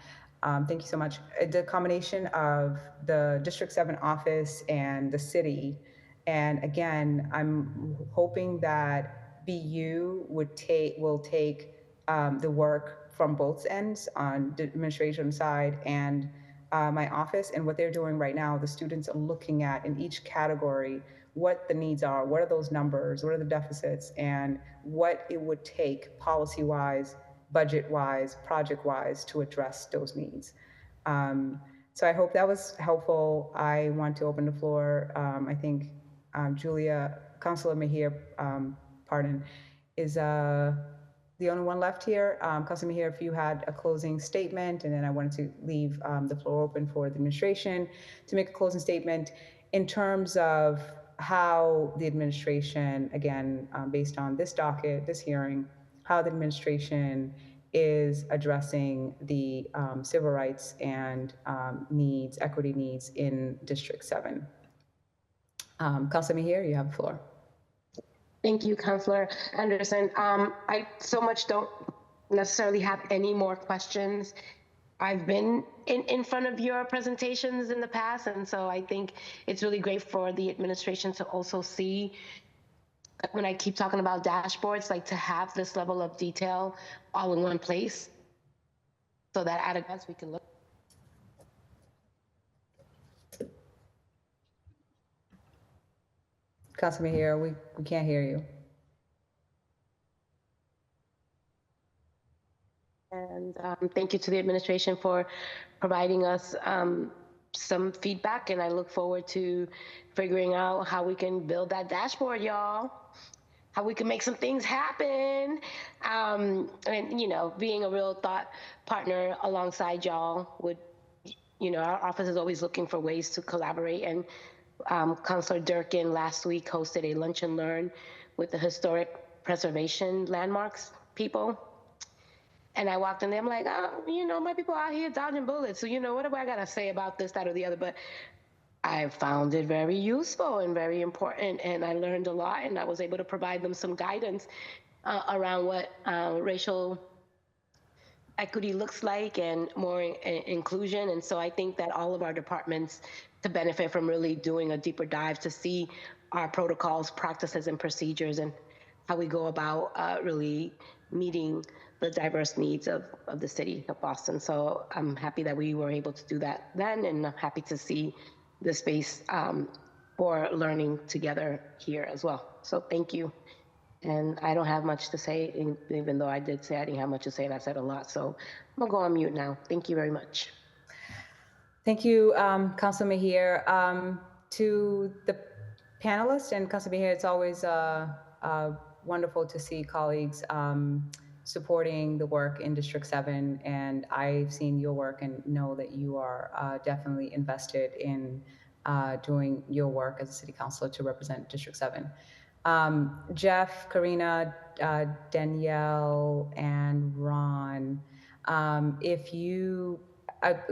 Thank you so much. The combination of the District 7 office and the city. And again, I'm hoping that BU will take the work from both ends, on the administration side and my office. And what they're doing right now, the students are looking at in each category what the needs are, what are those numbers, what are the deficits, and what it would take policy-wise, budget-wise, project-wise to address those needs. So I hope that was helpful. I want to open the floor. I think Julia, Councilor Mejia, is the only one left here. Councilor Mejia, if you had a closing statement, and then I wanted to leave the floor open for the administration to make a closing statement in terms of how the administration, again, based on this docket, this hearing, how the administration is addressing the civil rights and needs, equity needs in District 7. Councilor Mejia, you have the floor. Thank you, Councilor Anderson. I so much don't necessarily have any more questions. I've been in front of your presentations in the past, and so I think it's really great for the administration to also see when I keep talking about dashboards, like to have this level of detail all in one place so that at a glance we can look. Councilman here, we can't hear you. And thank you to the administration for providing us some feedback, and I look forward to figuring out how we can build that dashboard, y'all. How we can make some things happen. And, you know, being a real thought partner alongside y'all would, you know, our office is always looking for ways to collaborate. And Councilor Durkin last week hosted a lunch and learn with the historic preservation landmarks people. And I walked in there, I'm like, oh, you know, my people out here dodging bullets. So, you know, what do I got to say about this, that, or the other? But I found it very useful and very important, and I learned a lot, and I was able to provide them some guidance around what racial equity looks like and more inclusion. And so I think that all of our departments to benefit from really doing a deeper dive to see our protocols, practices, and procedures, and how we go about really meeting the diverse needs of the city of Boston. So I'm happy that we were able to do that then, and I'm happy to see the space for learning together here as well. So thank you. And I don't have much to say, even though I did say I didn't have much to say, and I said a lot. So I'm gonna go on mute now. Thank you very much. Thank you, Councilman Mejia. To the panelists and Councilman Mejia, it's always wonderful to see colleagues supporting the work in District 7, and I've seen your work and know that you are definitely invested in doing your work as a city councilor to represent District 7. Jeff, Karina, Danielle, and Ron, if you,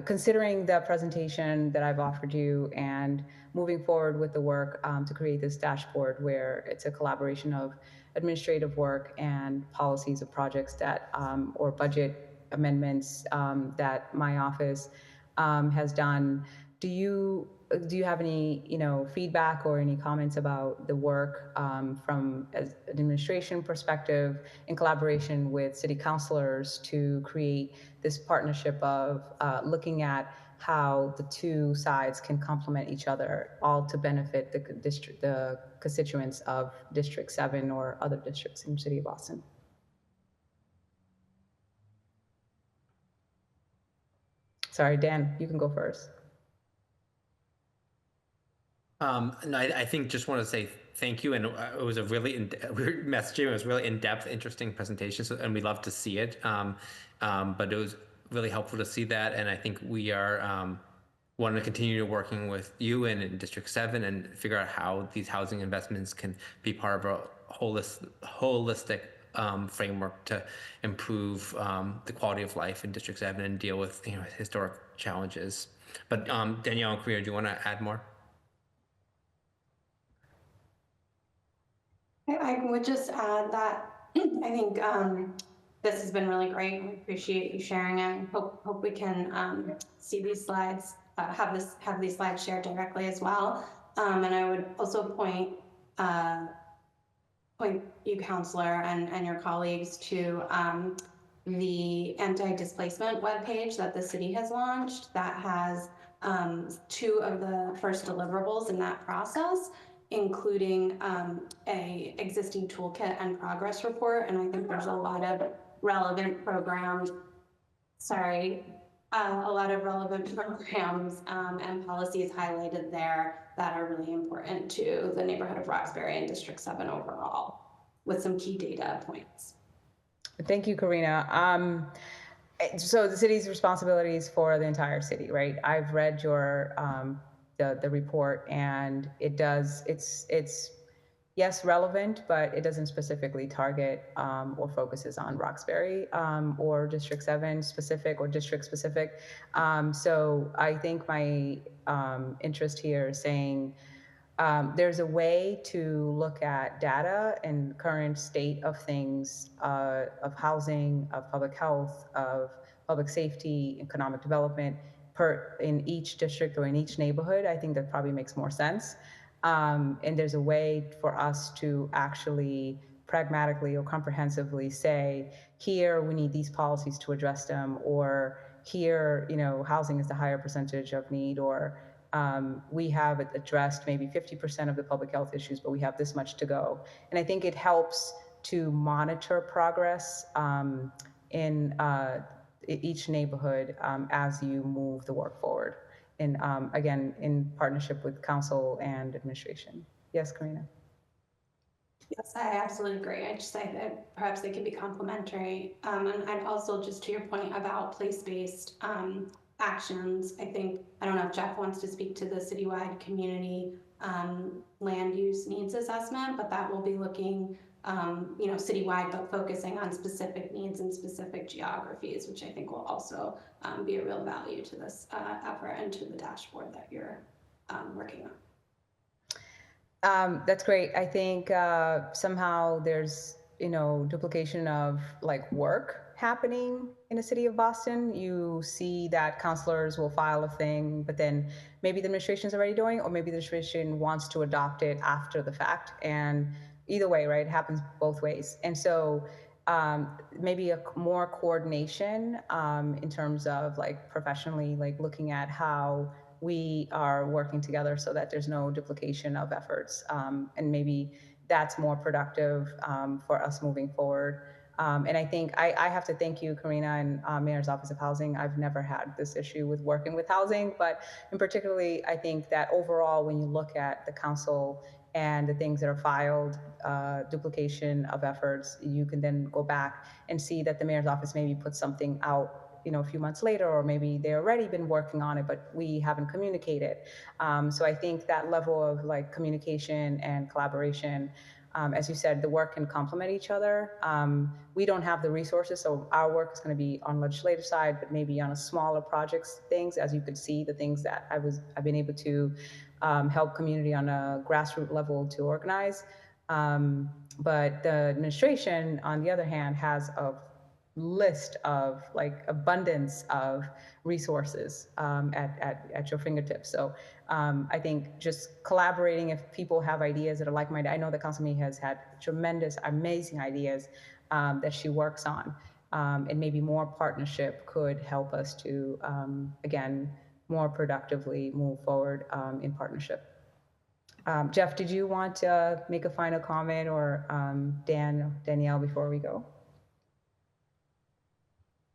considering the presentation that I've offered you and moving forward with the work to create this dashboard where it's a collaboration of administrative work and policies of projects that, or budget amendments that my office has done, do you have any, feedback or any comments about the work from an administration perspective in collaboration with city councilors to create this partnership of looking at how the two sides can complement each other, all to benefit the constituents of District 7 or other districts in the city of Boston? Sorry, Dan, you can go first. No, I think just want to say thank you, and it was a really messaging. It was really in-depth, interesting presentation, and we love to see it. But it was really helpful to see that, and I think we are want to continue working with you and in District 7 and figure out how these housing investments can be part of a holistic framework to improve the quality of life in District 7 and deal with historic challenges. But Danielle and Karina, do you want to add more? I would just add that I think this has been really great. We appreciate you sharing it. Hope we can see these slides, have these slides shared directly as well. And I would also point you, Counselor, and your colleagues to the anti-displacement webpage that the city has launched that has 2 of the first deliverables in that process, including a existing toolkit and progress report. And I think there's a lot of relevant programs, a lot of relevant programs and policies highlighted there that are really important to the neighborhood of Roxbury and District 7 overall, with some key data points. Thank you, Karina. So the city's responsibilities for the entire city, right? I've read your the report, and it's yes, relevant, but it doesn't specifically target or focuses on Roxbury or District 7 specific or district specific. So I think my interest here is saying there's a way to look at data and current state of things, of housing, of public health, of public safety, economic development in each district or in each neighborhood. I think that probably makes more sense. And there's a way for us to actually pragmatically or comprehensively say, here we need these policies to address them, or here, housing is the higher percentage of need, or we have addressed maybe 50% of the public health issues, but we have this much to go. And I think it helps to monitor progress in each neighborhood as you move the work forward. And again, in partnership with council and administration. Yes, Karina. Yes, I absolutely agree. I just think that perhaps they could be complementary. And I'd also, just to your point about place-based actions, I don't know if Jeff wants to speak to the citywide community land use needs assessment, but that will be looking, citywide, but focusing on specific needs and specific geographies, which I think will also be a real value to this effort and to the dashboard that you're working on. That's great. I think somehow there's, duplication of like work happening in the city of Boston. You see that counselors will file a thing, but then maybe the administration's already doing, or maybe the administration wants to adopt it after the fact. And either way, right, it happens both ways. And so maybe a more coordination in terms of like professionally, like looking at how we are working together so that there's no duplication of efforts. And maybe that's more productive for us moving forward. And I think I have to thank you, Karina, and Mayor's Office of Housing. I've never had this issue with working with housing, but in particularly, I think that overall, when you look at the council and the things that are filed, duplication of efforts, you can then go back and see that the Mayor's Office maybe put something out a few months later, or maybe they've already been working on it, but we haven't communicated. So I think that level of like communication and collaboration, as you said, the work can complement each other. We don't have the resources, so our work is going to be on legislative side, but maybe on a smaller projects things, as you could see, the things that I've been able to help community on a grassroots level to organize. But the administration, on the other hand, has a list of like abundance of resources at your fingertips. So I think just collaborating, if people have ideas that are like-minded. I know the councilman has had tremendous, amazing ideas that she works on, and maybe more partnership could help us to, again, more productively move forward in partnership. Jeff, did you want to make a final comment, or Danielle, before we go?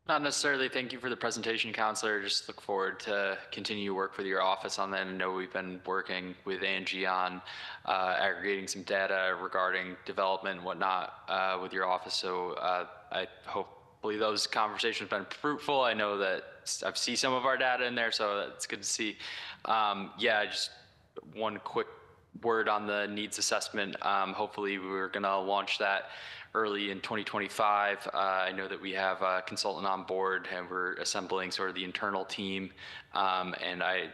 Not necessarily. Thank you for the presentation, Counselor. Just look forward to continue work with your office on that. I know we've been working with Angie on aggregating some data regarding development and whatnot with your office. So I hopefully those conversations have been fruitful. I know that I've seen some of our data in there, so that's good to see. Yeah, just one quick word on the needs assessment. Hopefully we're going to launch that early in 2025. I know that we have a consultant on board, and we're assembling sort of the internal team. And I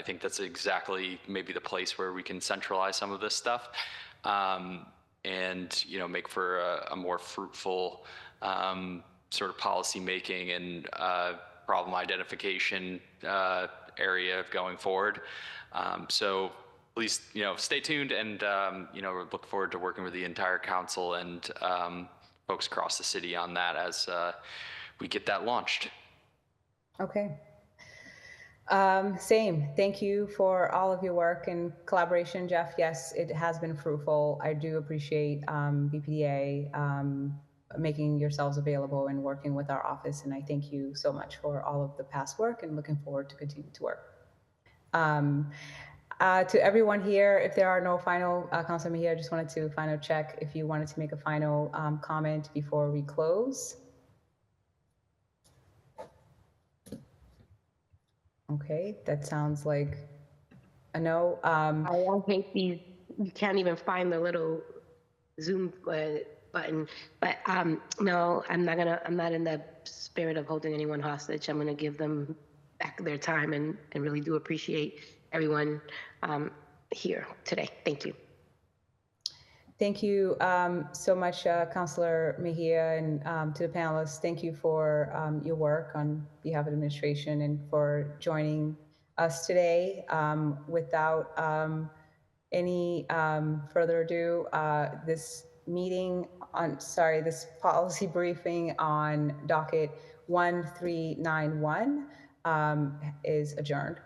think that's exactly maybe the place where we can centralize some of this stuff, and make for a more fruitful sort of policy making and problem identification area going forward. So please, stay tuned, and look forward to working with the entire council and folks across the city on that as we get that launched. Okay. Same. Thank you for all of your work and collaboration, Jeff. Yes, it has been fruitful. I do appreciate BPDA making yourselves available and working with our office, and I thank you so much for all of the past work, and looking forward to continue to work. To everyone here, if there are no final councilmen here, I just wanted to final check if you wanted to make a final comment before we close. Okay, that sounds like a no. I hate these. You can't even find the little Zoom button. But no, I'm not in the spirit of holding anyone hostage. I'm gonna give them back their time, and really do appreciate everyone here today. Thank you. Thank you so much, Councilor Mejia, and to the panelists. Thank you for your work on behalf of the administration, and for joining us today. Without Any further ado, this policy briefing on docket 1391 is adjourned.